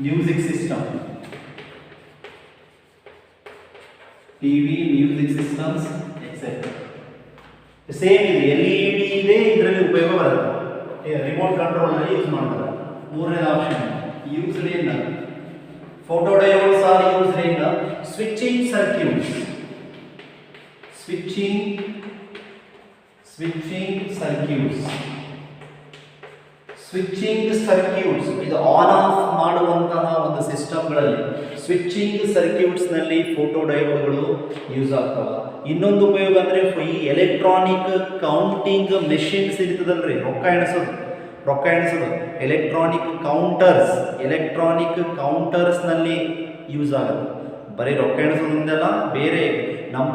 Speaker 1: music systems, etc. Same ಇದೆ, LED ಇದೆ, ಇದರಲ್ಲಿ ಉಪಯೋಗ ಬರುತ್ತೆ. ರಿಮೋಟ್ ಕಂಟ್ರೋಲ್ ನಲ್ಲಿ ಯೂಸ್ ಮಾಡ್ತಾರೆ. 3ನೇ option, used in photodiodes are used in switching circuits. Switching circuits ಇದು on off ಮಾಡುವಂತಹ ಒಂದು ಸಿಸ್ಟಮ್ಗಳಲ್ಲಿ ಸ್ವಿಚಿಂಗ್ ಸರ್ಕ್ಯೂಟ್ಸ್ನಲ್ಲಿ ಫೋಟೋ ಡಯೋಡ್ಗಳು ಯೂಸ್ ಆಗ್ತವೆ. ಇನ್ನೊಂದು ಉಪಯೋಗ ಅಂದರೆ ಈ ಎಲೆಕ್ಟ್ರಾನಿಕ್ ಕೌಂಟಿಂಗ್ ಮೆಷಿನ್ಸ್ ಇರ್ತದಲ್ರಿ, ರೊಕ್ಕ ಎಣಿಸೋದು ಎಲೆಕ್ಟ್ರಾನಿಕ್ ಕೌಂಟರ್ಸ್ನಲ್ಲಿ ಯೂಸ್ ಆಗುತ್ತೆ. ಬರೀ ರೊಕ್ಕ ಎಣಿಸೋದ್ರಿಂದಲ್ಲ, ಬೇರೆ ನಮ್ಮ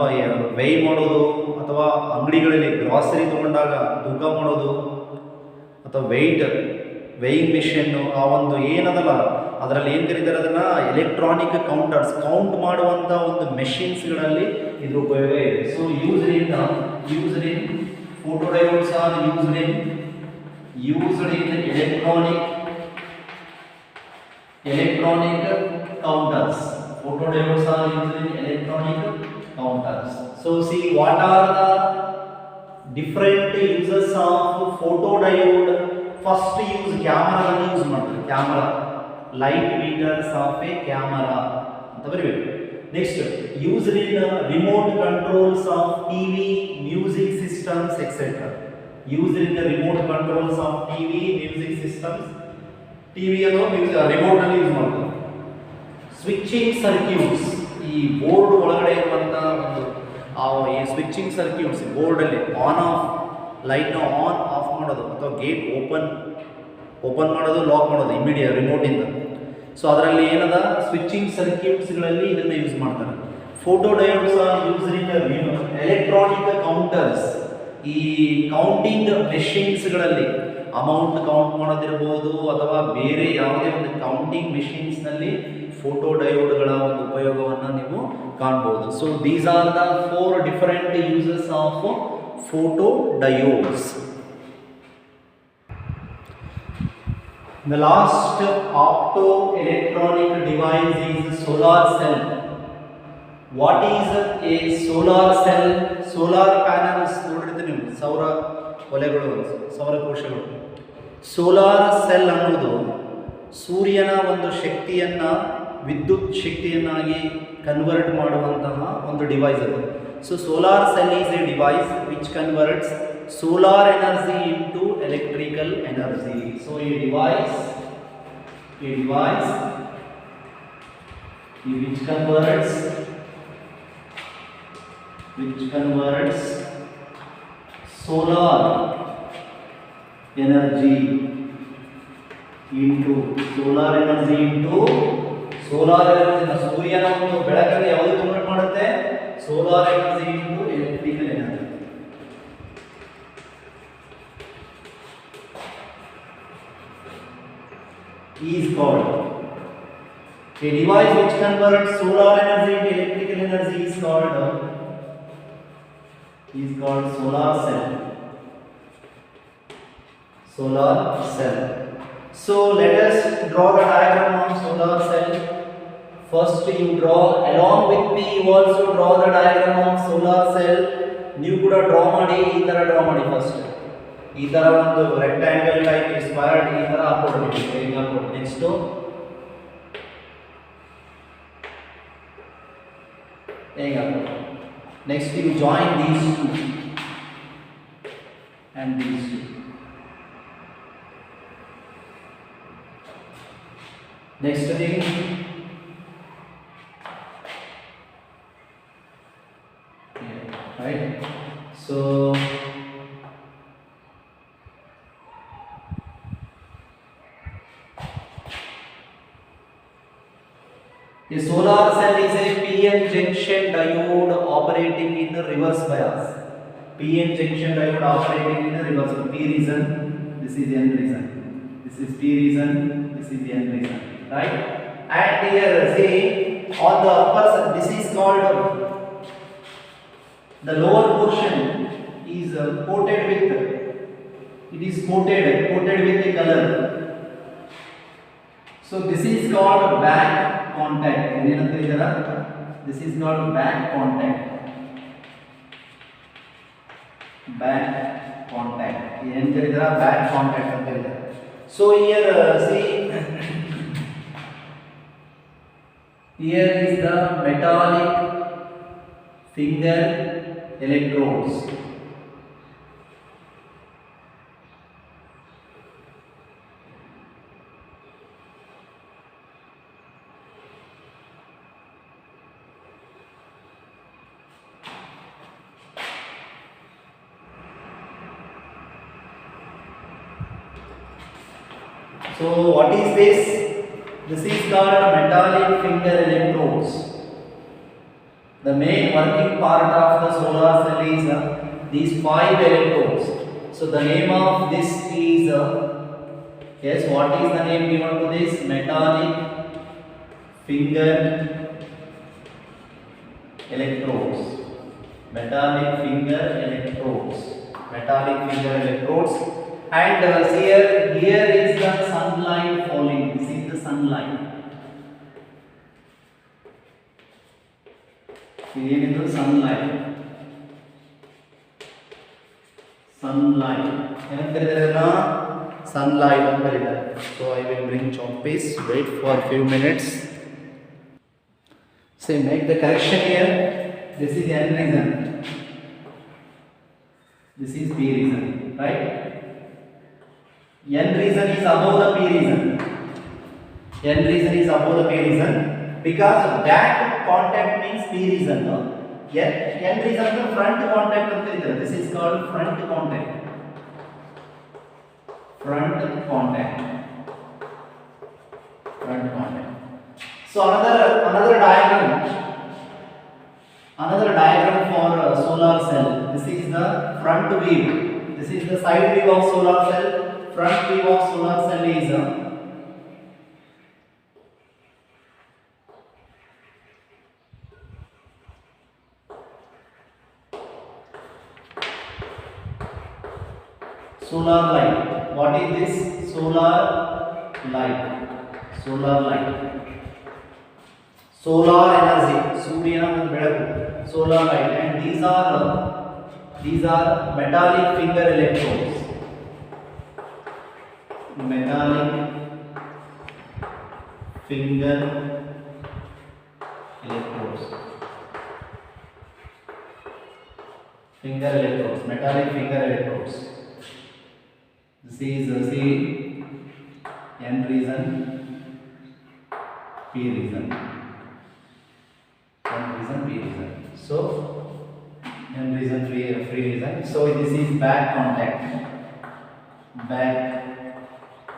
Speaker 1: ವೇಯ್ ಮಾಡೋದು ಅಥವಾ ಅಂಗಡಿಗಳಲ್ಲಿ ಗ್ರಾಸರಿ ತೊಗೊಂಡಾಗ ತೂಕ ಮಾಡೋದು ಅಥವಾ ವೇಯಿಂಗ್ ಮಿಷನ್ನು, ಆ ಒಂದು ಏನದಲ್ಲ ಅದರಲ್ಲಿ ಏನು ಕರೀತಾರೆ ಅದನ್ನು ಎಲೆಕ್ಟ್ರಾನಿಕ್ ಕೌಂಟ್ ಮಾಡುವಂಥ ಒಂದು ಮೆಷಿನ್ಸ್ಗಳಲ್ಲಿ ಇದ್ರ ಉಪಯೋಗ ಇದೆ. So used in photodiodes are used in electronic counters. Photo diodes are used in electronic counters. So see what are the different uses of photodiode. First use camera use ಮಾಡ್ತಾರೆ. Camera, light meters of a camera ಅಂತ ಬರೀಬೇಕು. Next used in remote controls of TV, music systems, etc. Used in the remote controls of TV, music systems. TV ಅನ್ನು remote ಅಲ್ಲಿ use ಮಾಡ್ತಾರೆ. Switching circuits, ಈ board ಒಳಗಡೆ ಇರುವಂಥ ಒಂದು ಈ ಸ್ವಿಚಿಂಗ್ ಸರ್ಕ್ಯೂಟ್ಸ್ ಬೋರ್ಡಲ್ಲಿ ಆನ್ ಆಫ್, ಲೈಟ್ನ ಆನ್ ಆಫ್ ಮಾಡೋದು ಅಥವಾ ಗೇಟ್ ಓಪನ್ ಮಾಡೋದು, ಲಾಕ್ ಮಾಡೋದು ರಿಮೋಟಿಂದ. ಸೊ ಅದರಲ್ಲಿ ಏನದ ಸ್ವಿಚಿಂಗ್ ಸರ್ಕ್ಯೂಟ್ಸ್ಗಳಲ್ಲಿ ಇದನ್ನು ಯೂಸ್ ಮಾಡ್ತಾರೆ. Photo diodes are used in electronic counters. ಈ ಕೌಂಟಿಂಗ್ ಮೆಷಿನ್ಸ್ಗಳಲ್ಲಿ ಅಮೌಂಟ್ ಕೌಂಟ್ ಮಾಡೋದಿರ್ಬೋದು ಅಥವಾ ಬೇರೆ ಯಾವುದೇ ಒಂದು ಕೌಂಟಿಂಗ್ ಮೆಷಿನ್ಸ್ನಲ್ಲಿ ಫೋಟೋ ಡಯೋಡ್ಗಳ ಒಂದು ಉಪಯೋಗವನ್ನು ನೀವು ಕಾಣ್ಬೋದು. So these are the 4 different uses of photo diodes. The last optoelectronic device is solar cell. What is a solar cell? Solar panels ನೋಡಿರ್ತೀವಿ ನೀವು, ಸೌರ ಒಲೆಗಳು, ಸೌರಕೋಶಗಳು. ಸೋಲಾರ್ ಸೆಲ್ ಅನ್ನೋದು ಸೂರ್ಯನ ಒಂದು ಶಕ್ತಿಯನ್ನು ವಿದ್ಯುತ್ ಶಕ್ತಿಯನ್ನಾಗಿ ಕನ್ವರ್ಟ್ ಮಾಡುವಂತಹ ಒಂದು ಡಿವೈಸ್ ಅದು. So solar cell is a device which converts solar energy into electrical energy. So a device which converts solar energy into solar energy ಸೂರ್ಯನ ಒಂದು ಬೆಳಕನ್ನು ಯಾವುದು ಕನ್ವರ್ಟ್ ಮಾಡುತ್ತೆ solar energy into electrical energy is called a device which converts solar energy into electrical energy is called solar cell. So let us draw the diagram of solar cell. First you draw along with me, you also draw the diagram of solar cell. ನೀವು ಕೂಡ draw ಮಾಡಿ ಈ ತರ draw ಮಾಡಿ first ಈ ತರ ಒಂದು rectangle type square ಈ ತರ ಹಾಕೊಡ್ಬೇಕು ಈಗ ಹಾಕೊಡಿ next you join these two and these two. Next thing, right? So a solar cell is a PN junction diode operating in the reverse bias. PN junction diode operating in the reverse. P reason, this is N reason. This is P reason, this is N reason. Right? And here see on the upper side, this is called the lower portion is coated with a color. So this is called back contact. This is called back contact. Back contact. Back contact. So here see. Here is the metallic finger electrodes. So what is this? This is called metallic finger electrodes. The main working part of the solar cell is these 5 electrodes. So the name of this is yes, what is the name given to this? Metallic finger electrodes. Metallic finger electrodes. And here is the sunlight falling. This is the sunlight. Here is the sunlight. Sunlight. So I will bring chalk piece. Wait for a few minutes. Say make the correction here. This is N reason. This is P reason. Right? N reason is above the P reason. Because back contact means P reason. No? N reason is front contact. This is called front contact. So another diagram for solar cell. This is the front view. This is the side view of solar cell. Front view of solar cell is solar light. What is this? Solar light. Solar energy. Suryana bedaku. Solar light. And these are metallic finger electrodes. Metallic finger electrodes. finger electrodes, metallic finger electrodes. This is C, N region, P region, N region, P region. So N region, free region. So this is back contact, back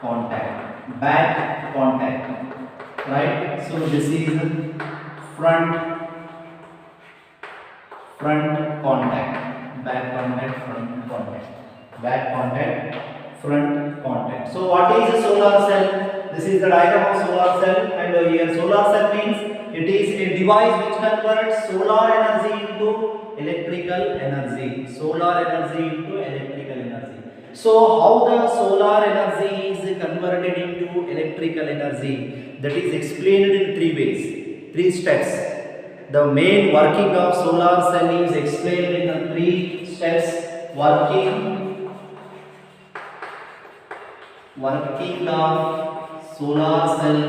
Speaker 1: contact, right? So this is front contact, back contact, front contact, back contact, front contact. So what is a solar cell? This is the diagram of solar cell, and here solar cell means it is a device which converts solar energy into electrical energy. Solar energy into electrical energy. So how the solar energy is converted into electrical energy? That is explained in 3 ways, 3 steps. The main working of solar cell is explained in the 3 steps. Working of solar cell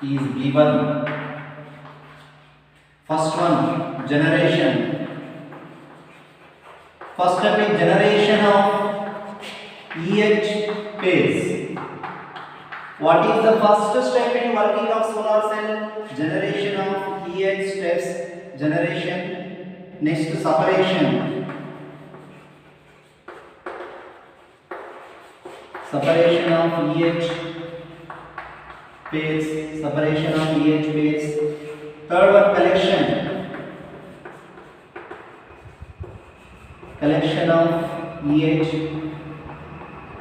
Speaker 1: is given. First one, generation. First step is generation of EH phase. What is the first step in working of solar cell? Generation of EH steps. Generation. Next, separation. Separation of EH phase. Separation of EH phase. Third one, collection. Collection of EH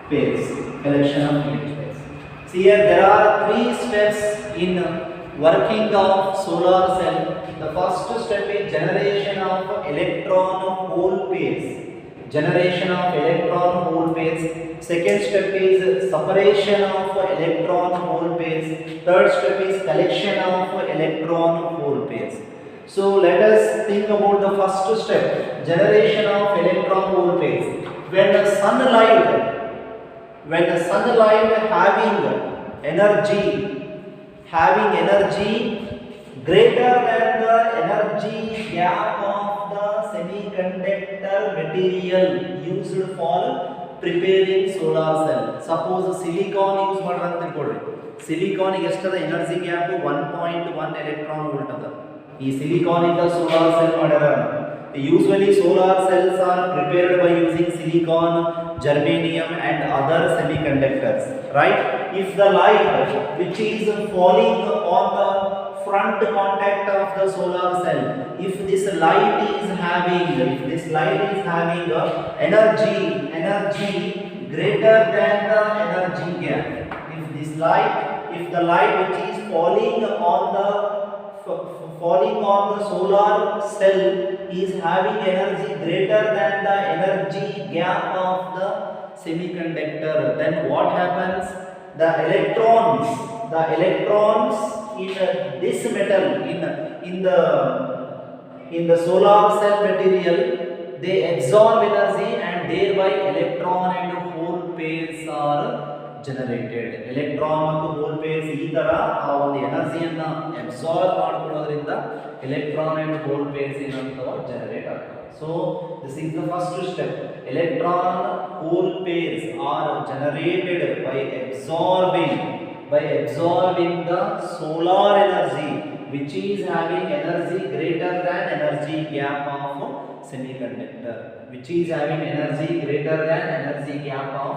Speaker 1: phase. Collection of EH phase. See here, there are 3 steps in working of solar cell. The first step is generation of electron hole pairs. Generation of electron hole pairs. Second step is separation of electron hole pairs. Third step is collection of electron hole pairs. So let us think about the first step, generation of electron hole pairs. When the sunlight having energy greater than the energy gap of the semiconductor material used for preparing solar cell. Suppose silicon use ಮಾಡ್ರ ಅಂತ ತಿಳ್ಕೊಳ್ಳಿ. Silicon ಗೆ ಎಷ್ಟದ energy gap 1.1 electron volt ಅದ. ಈ silicon ಇಂದ solar cell ಮಾಡ್ಯಾರ. Usually solar cells are prepared by using silicon, germanium and other semiconductors, right? If the light which is falling on the front contact of the solar cell, if this light is having energy greater than the energy gap, if the light which is falling on the solar cell is having energy greater than the energy gap of the semiconductor, then what happens? The electrons in this metal, in the solar cell material, they absorb energy and thereby electron and hole pairs are generated. Electron ಮತ್ತು hole pairs ಈ ತರ ಆ ಒಂದು ಎನರ್ಜಿಯನ್ನ absorb ಮಾಡ್ಕೊಳ್ಳೋದ್ರಿಂದ electron and hole pairs ಏನಂತವ generate ಆಗ್ತವೆ. So this is the first step. Electron hole pairs are generated by absorbing the solar energy which is having energy greater than energy gap of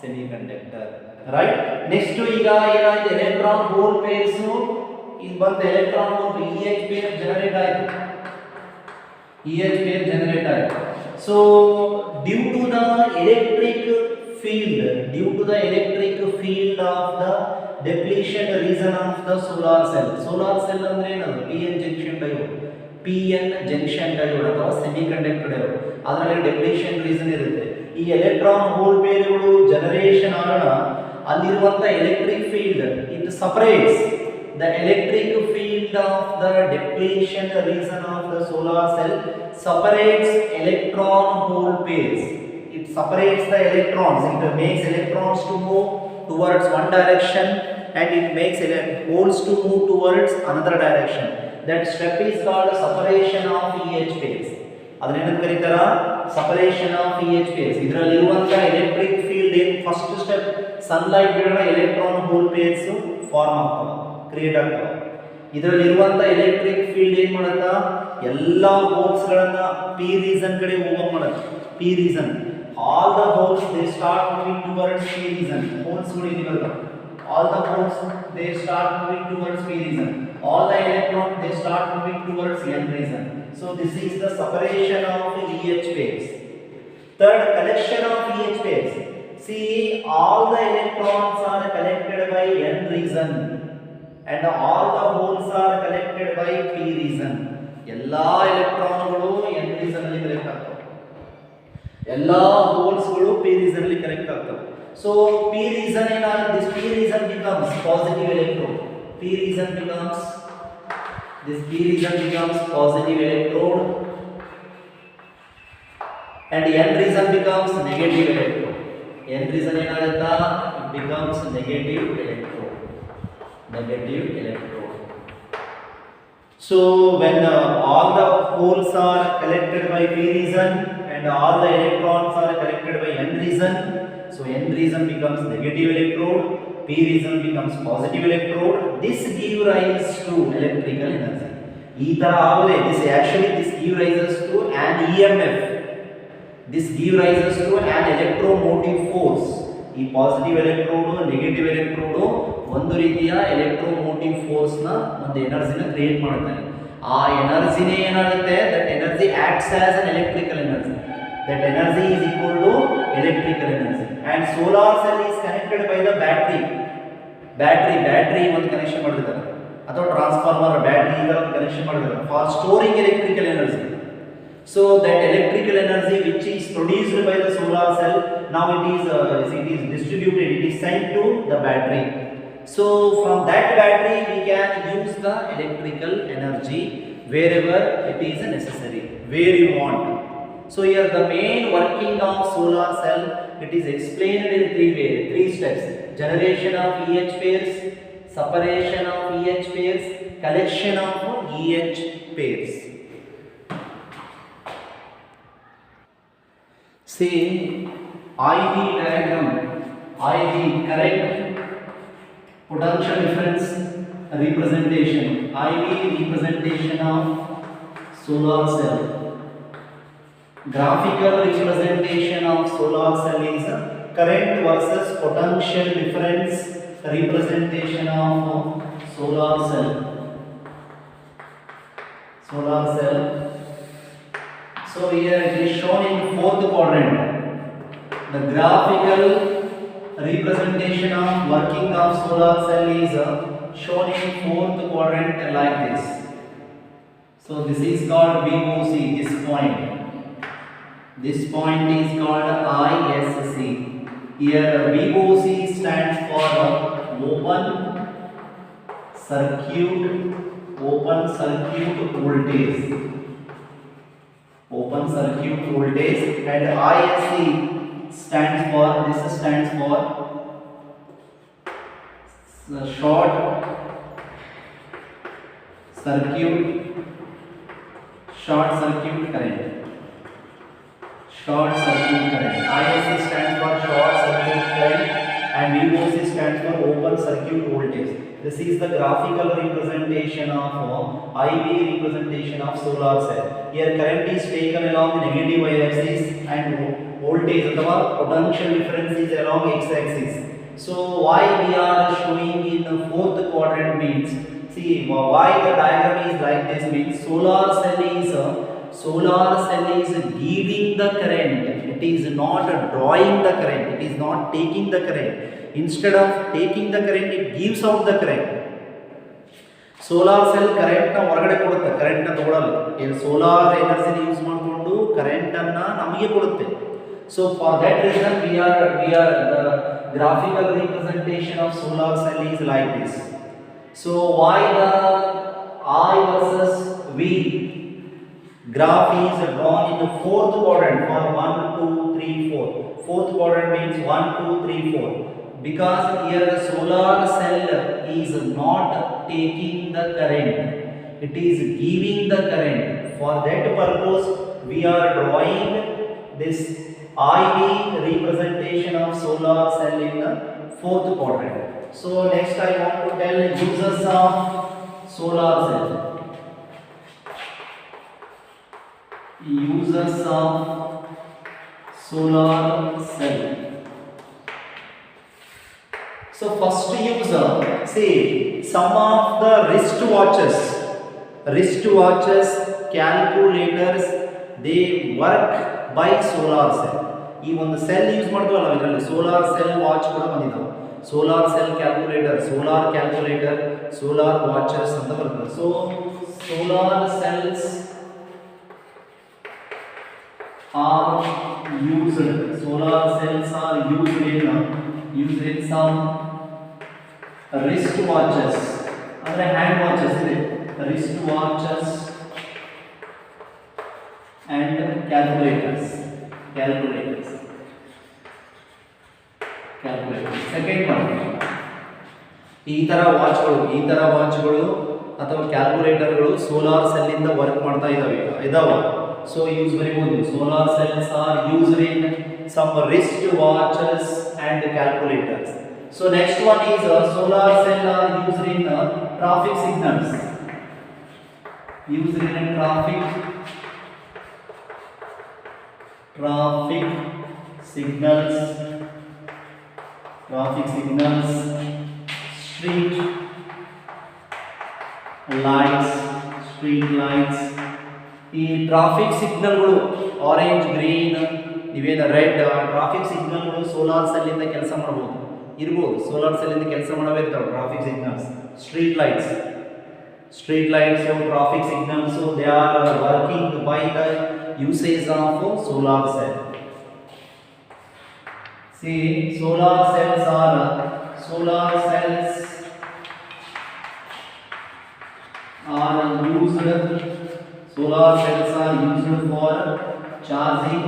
Speaker 1: semiconductor, right? Next to ಈಗ ಏನಾಯ್ತು, electron hole pairs ಇಲ್ಲಿ ಬಂದ electron hole EH pair generate ಆಯ್ತು. So due to the electric field of the depletion region of the solar cell ಅಂದ್ರೆ ಏನದು PN junction diode ಅಥವಾ semiconductor diode, ಅದರಲ್ಲಿ ಡೆಪ್ಲೀಷನ್ reason ಇರುತ್ತೆ. ಈ ಎಲೆಕ್ಟ್ರಾನ್ ಹೋಲ್ ಪೇರ್ಗಳು ಜನರೇಷನ್ ಆಗೋಣ ಅಲ್ಲಿರುವಂತ electric field it separates the electric field of the depletion region of the solar cell separates electron hole pairs. It separates the electrons. It makes electrons to move towards one direction and it makes holes to move towards another direction. That step is called separation of EH pairs. ಅದನ್ನೇನಂತ ಕರೀತಾರ separation of EH pairs. ಇದರಲ್ಲಿರುವಂತ electric field ಏನು first step sunlight ಬೀಳೋಣ electron hole pairs form ಆಗ್ತವೆ create ಆಗ್ತವೆ. ಇದರಲ್ಲಿರುವಂತ electric field ಏನು ಮಾಡುತ್ತಾ ಎಲ್ಲಾ ಹೋಲ್ಸ್ ಗಳನ್ನ ಪಿ ರೀಜನ್ ಕಡೆ ಹೋಗೋ ಮಾಡುತ್ತೆ. P region all the holes they start moving towards p region. Holes ಗಳು ಇದಿರಲ್ಲ, all the holes they start moving towards p region. All the electrons they start moving towards n region. So this is the separation of EH pairs. Third, collection of EH pairs. See, all the electrons are collected by n region and all the holes are collected by p region. ಎಲ್ಲಾ ಎಲೆಕ್ಟ್ರಾನ್ಗಳು n region ಅಲ್ಲಿ collect ಆಗ್ತವೆ, ಎಲ್ಲಾ holes ಗಳು p region ಅಲ್ಲಿ collect ಆಗ್ತವೆ. So p region ಏನಾಗುತ್ತೆ, this p region becomes positive electrode. P region becomes positive electrode and n region becomes negative electrode. N region ಏನಾಗುತ್ತಾ, it becomes negative electrode. So when all the holes are collected by p region and all the electrons are collected by n region, so n region becomes negative electrode, p region becomes positive electrode. This give rise to electrical energy. This give rises to an EMF. This give rises to an electromotive force. ಈ positive electrode negative electrode ಒಂದು ರೀತಿಯ electromotive force ನ ಒಂದು ಎನರ್ಜಿನ create ಮಾಡುತ್ತೆ. ಆ ಎನರ್ಜಿನೇ ಏನಾಗುತ್ತೆ, that energy acts as an electrical energy. That energy is equal to electrical energy. And solar cell is connected by the battery ಒಂದು connection ಮಾಡಿದ್ದಾರೆ, ಅಥವಾ ಟ್ರಾನ್ಸ್ಫಾರ್ಮರ್ ಬ್ಯಾಟರಿ ಇದರ ಒಂದು ಕನೆಕ್ಷನ್ ಮಾಡಿದ್ದಾರೆ for storing electrical energy. So that electrical energy which is produced by the solar cell, now it is distributed, it is sent to the battery. So from that battery we can use the electrical energy wherever it is necessary, where you want. So here the main working of solar cell, it is explained in three steps: generation of EH pairs, separation of EH pairs, collection of EH pairs. See, IV diagram, IV current potential difference representation, IV representation of solar cell. Graphical representation of solar cell is current versus potential difference representation of solar cell. So here it is shown in fourth quadrant. The graphical representation of working of solar cell is shown in fourth quadrant like this. So this is called VOC, this point. This point is called ISC. Here VOC stands for open circuit voltage. And ISC stands for short circuit current. ISC stands for short circuit current and VOC stands for open circuit voltage. This is the graphical representation of IV representation of solar cell. Here current is taken along the negative y-axis and voltage or potential difference is along x-axis. So why we are showing in the fourth quadrant means, see why the diagram is like this means solar cell is giving the current. It is not drawing the current. It is not taking the current. Instead of taking the current, it gives out the current. Solar cell current na ಹೊರಗಡೆ ಕೊಡುತ್ತೆ, current na ತಗೊಳ್ಳಲ್ಲ. ಈ solar energy use ಮಾಡಿಕೊಂಡು current ಅನ್ನ ನಮಗೆ ಕೊಡುತ್ತೆ. So for that reason we are the graphical representation of solar cell is like this. So why the I versus V graph is drawn in the fourth quadrant for 1, 2, 3, 4. Fourth quadrant means 1, 2, 3, 4. Because here the solar cell is not taking the current. it is giving the current. For that purpose we are drawing this IV representation of solar cell in the fourth quadrant. So next I want to tell uses of solar cell. Uses of solar cell. So first user, say some of the wristwatches, calculators, they work by solar cell. ಈ ಒಂದು cell use ಮಾಡ್ತೀವಲ್ಲ ಇದರಲ್ಲಿ solar cell watch ಕೂಡ ಬಂದಿದ್ದಾವೆ. Solar cell calculator, solar watches ಅಂತ ಬರ್ತದೆ. So solar cells are used in some wristwatches ಅಂದ್ರೆ hand watches ಇದೆ, wristwatches and calculators. Second one, ಈ ತರ ವಾಚ್ಗಳು ಅಥವಾ ಕ್ಯಾಲ್ಕುಲೇಟರ್ಗಳು ಸೋಲಾರ್ ಸೆಲ್ ಇಂದ ವರ್ಕ್ ಮಾಡ್ತಾ ಇದಾವ. So use ಬರೀಬಹುದು. Solar cells are used in some wristwatches and calculators. So next one is solar cell are used in traffic signals. Used in traffic signals, street lights. ಈ traffic ಸಿಗ್ನಲ್ಗಳು orange, green, ಇವೇನ red traffic ಸಿಗ್ನಲ್ಗಳು solar cell ಇಂದ ಕೆಲಸ ಇರ್ಬೋದು. Solar cell ಇಂದ ಕೆಲಸ ಮಾಡಬೇಕಾಗ್ತವೆ traffic signals. Street lights, traffic signals, they are working by the usage of solar cell. See, solar cells are used for charging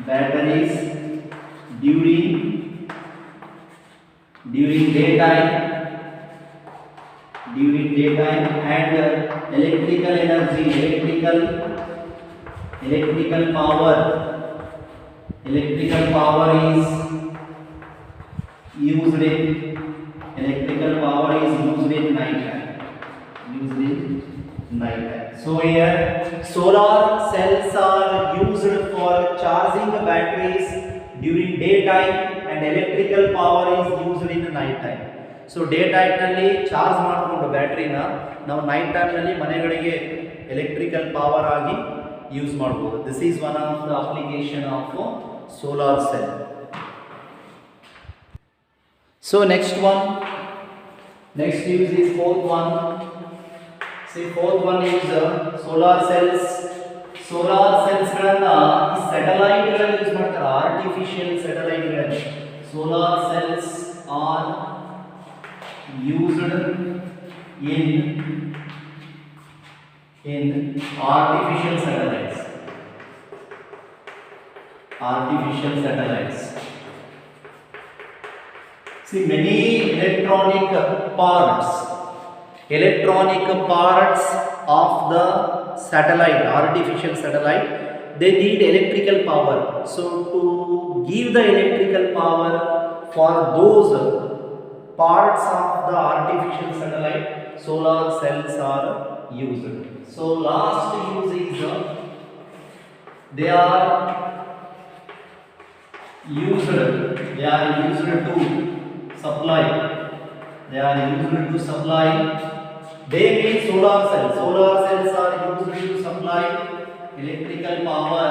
Speaker 1: batteries during daytime and electrical energy, electrical power is used in night time. So here solar cells are used for charging the batteries during daytime and electrical power is used in night time. So daytime ನಲ್ಲಿ charge ಮಾಡಿಕೊಂಡು ಬ್ಯಾಟರಿನ ನಾವು night time ನಲ್ಲಿ ಮನೆಗಳಿಗೆ electrical power ಆಗಿ use ಮಾಡಬಹುದು. This is one of the application of solar cell. So next use is fourth one. See, fourth one is solar cells ಗಳನ್ನ satellite ಗಳಲ್ಲಿ use ಮಾಡ್ತಾರೆ, ಆರ್ಟಿಫಿಷಿಯಲ್ ಸ್ಯಾಟಲೈಟ್ ಗಳಲ್ಲಿ. Solar cells are used in artificial satellites. See, many electronic parts of the satellite, artificial satellite, they need electrical power. So to give the electrical power for those parts of the artificial satellite, solar cells are used. So last use is they are used to supply. They mean solar cells are used to supply electrical power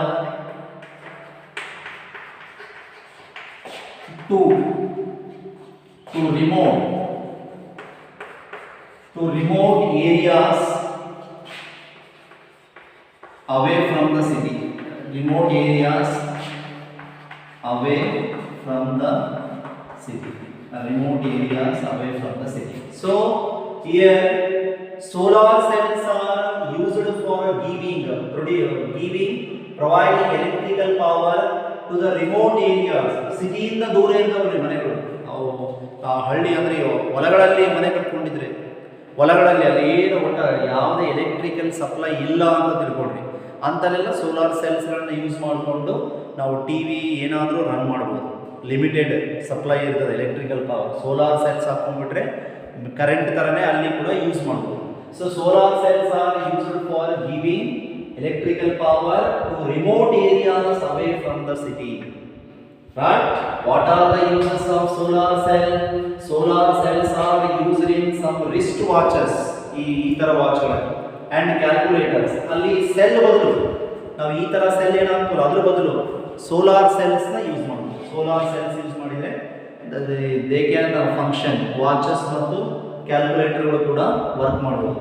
Speaker 1: to remote areas away from the city. So here solar cells are used for providing electrical power to the remote areas. ಸಿಟಿಯಿಂದ ದೂರ ಇರ್ತಾವ್ರಿ ಮನೆಗಳು. ಅವು ಹಳ್ಳಿ ಅಂದರೆ ಹೊಲಗಳಲ್ಲಿ ಮನೆ ಕಟ್ಕೊಂಡಿದ್ರೆ ಹೊಲಗಳಲ್ಲಿ ಅಲ್ಲಿ ಏನು ಒಟ್ಟ ಯಾವುದೇ ಎಲೆಕ್ಟ್ರಿಕಲ್ ಸಪ್ಲೈ ಇಲ್ಲ ಅಂತ ತಿಳ್ಕೊಳ್ರಿ. ಅಂತಲ್ಲೆಲ್ಲ ಸೋಲಾರ್ ಸೆಲ್ಸ್ಗಳನ್ನ ಯೂಸ್ ಮಾಡಿಕೊಂಡು ನಾವು ಟಿ ವಿ ಏನಾದರೂ ರನ್ ಮಾಡ್ಬೋದು. ಲಿಮಿಟೆಡ್ ಸಪ್ಲೈ ಇರ್ತದೆ ಎಲೆಕ್ಟ್ರಿಕಲ್ ಪವರ್, ಸೋಲಾರ್ ಸೆಲ್ಸ್ ಹಾಕೊಂಡ್ಬಿಟ್ರೆ ಕರೆಂಟ್ ಥರನೇ ಅಲ್ಲಿ ಕೂಡ ಯೂಸ್ ಮಾಡ್ಬೋದು. So solar cells are used for giving electrical power to remote areas away from the city. Right? What are the uses of solar cell? Solar cells are used in some wrist watches, ಈ ತರ ವಾಚ್ಗಳು, and calculators. ಅಲ್ಲಿ cell ಬದಲು ನಾವು ಈ ತರ cell ಏನಾಗ್ತಲ್ಲ ಅದ್ರ ಬದಲು solar cells ನ ಯೂಸ್ ಮಾಡ್ತೀವಿ. ಸೋಲಾರ್ ಸೆಲ್ಸ್ ಯೂಸ್ ಮಾಡಿದ್ರೆ ದೇ ಕ್ಯಾನ್ ಫಂಕ್ಷನ್, ವಾಚಸ್ ಮತ್ತು ಕ್ಯಾಲ್ಕುಲೇಟರ್ಗಳು ಕೂಡ ವರ್ಕ್ ಮಾಡ್ಬೋದು.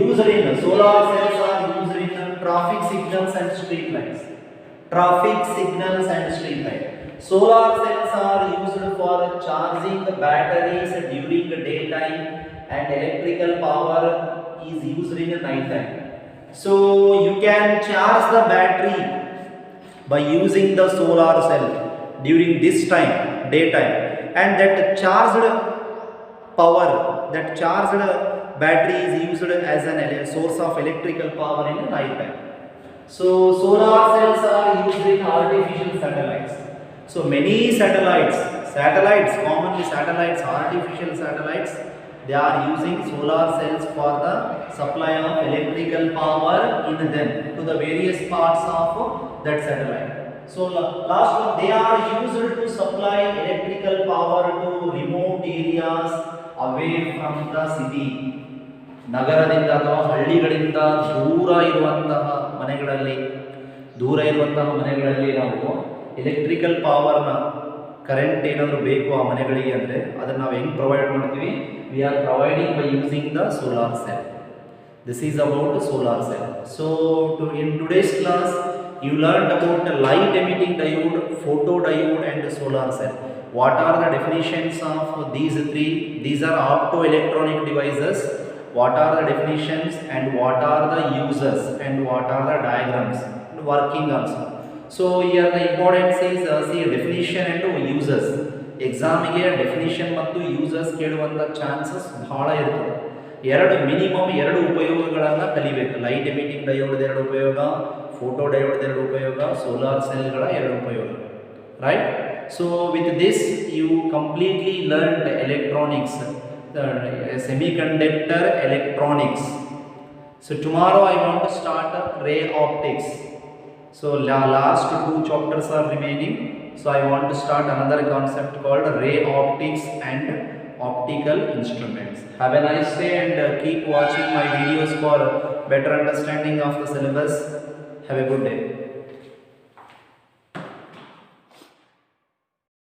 Speaker 1: Used in solar cells are used in traffic signals and street lights. Traffic signals and street lights. Solar cells are used for charging the batteries during the daytime, and electrical power is used in the night time. So you can charge the battery by using the solar cell during this time, daytime, and that charged power, that charged battery is used as a source of electrical power in the night time. So solar cells are used in artificial satellites. So many satellites, commonly satellites, artificial satellites, they are using solar cells for the supply of electrical power in them to the various parts of that satellite. So last one, they are used to supply electrical power to remote areas away from the city. ನಗರದಿಂದ ಅಥವಾ ಹಳ್ಳಿಗಳಿಂದ ದೂರ ಇರುವಂತಹ ಮನೆಗಳಲ್ಲಿ ನಾವು electrical ಪವರ್ನ, current ಏನಾದರೂ ಬೇಕು ಆ ಮನೆಗಳಿಗೆ ಅಂದರೆ ಅದನ್ನು ನಾವು ಹೆಂಗೆ ಪ್ರೊವೈಡ್ ಮಾಡ್ತೀವಿ? We are providing by using the solar cell. This is about solar cell. So in today's class you learned about the light emitting diode, photo diode and solar cell. What are the definitions of these three? These are optoelectronic devices. What are the definitions and what are the uses and what are the diagrams and working also. So here the importance is see definition and uses. Exam ಗೆ definition ಮತ್ತು uses ಕೇಳುವಂಥ chances ಬಹಳ ಇರ್ತದೆ. Minimum ಎರಡು ಉಪಯೋಗಗಳನ್ನು ಕಲಿಬೇಕು. Light emitting diode ಎರಡು ಉಪಯೋಗ, ಫೋಟೋ ಡಯೋಡ್ ಎರಡು ಉಪಯೋಗ, ಸೋಲಾರ್ ಸೆಲ್ಗಳ ಎರಡು ಉಪಯೋಗ. Right? So with this you completely learned electronics, semiconductor electronics. So tomorrow I want to start ray optics. So last two chapters are remaining. So I want to start another concept called ray optics and optical instruments. Have a nice day and keep watching my videos for better understanding of the syllabus. Have a good day.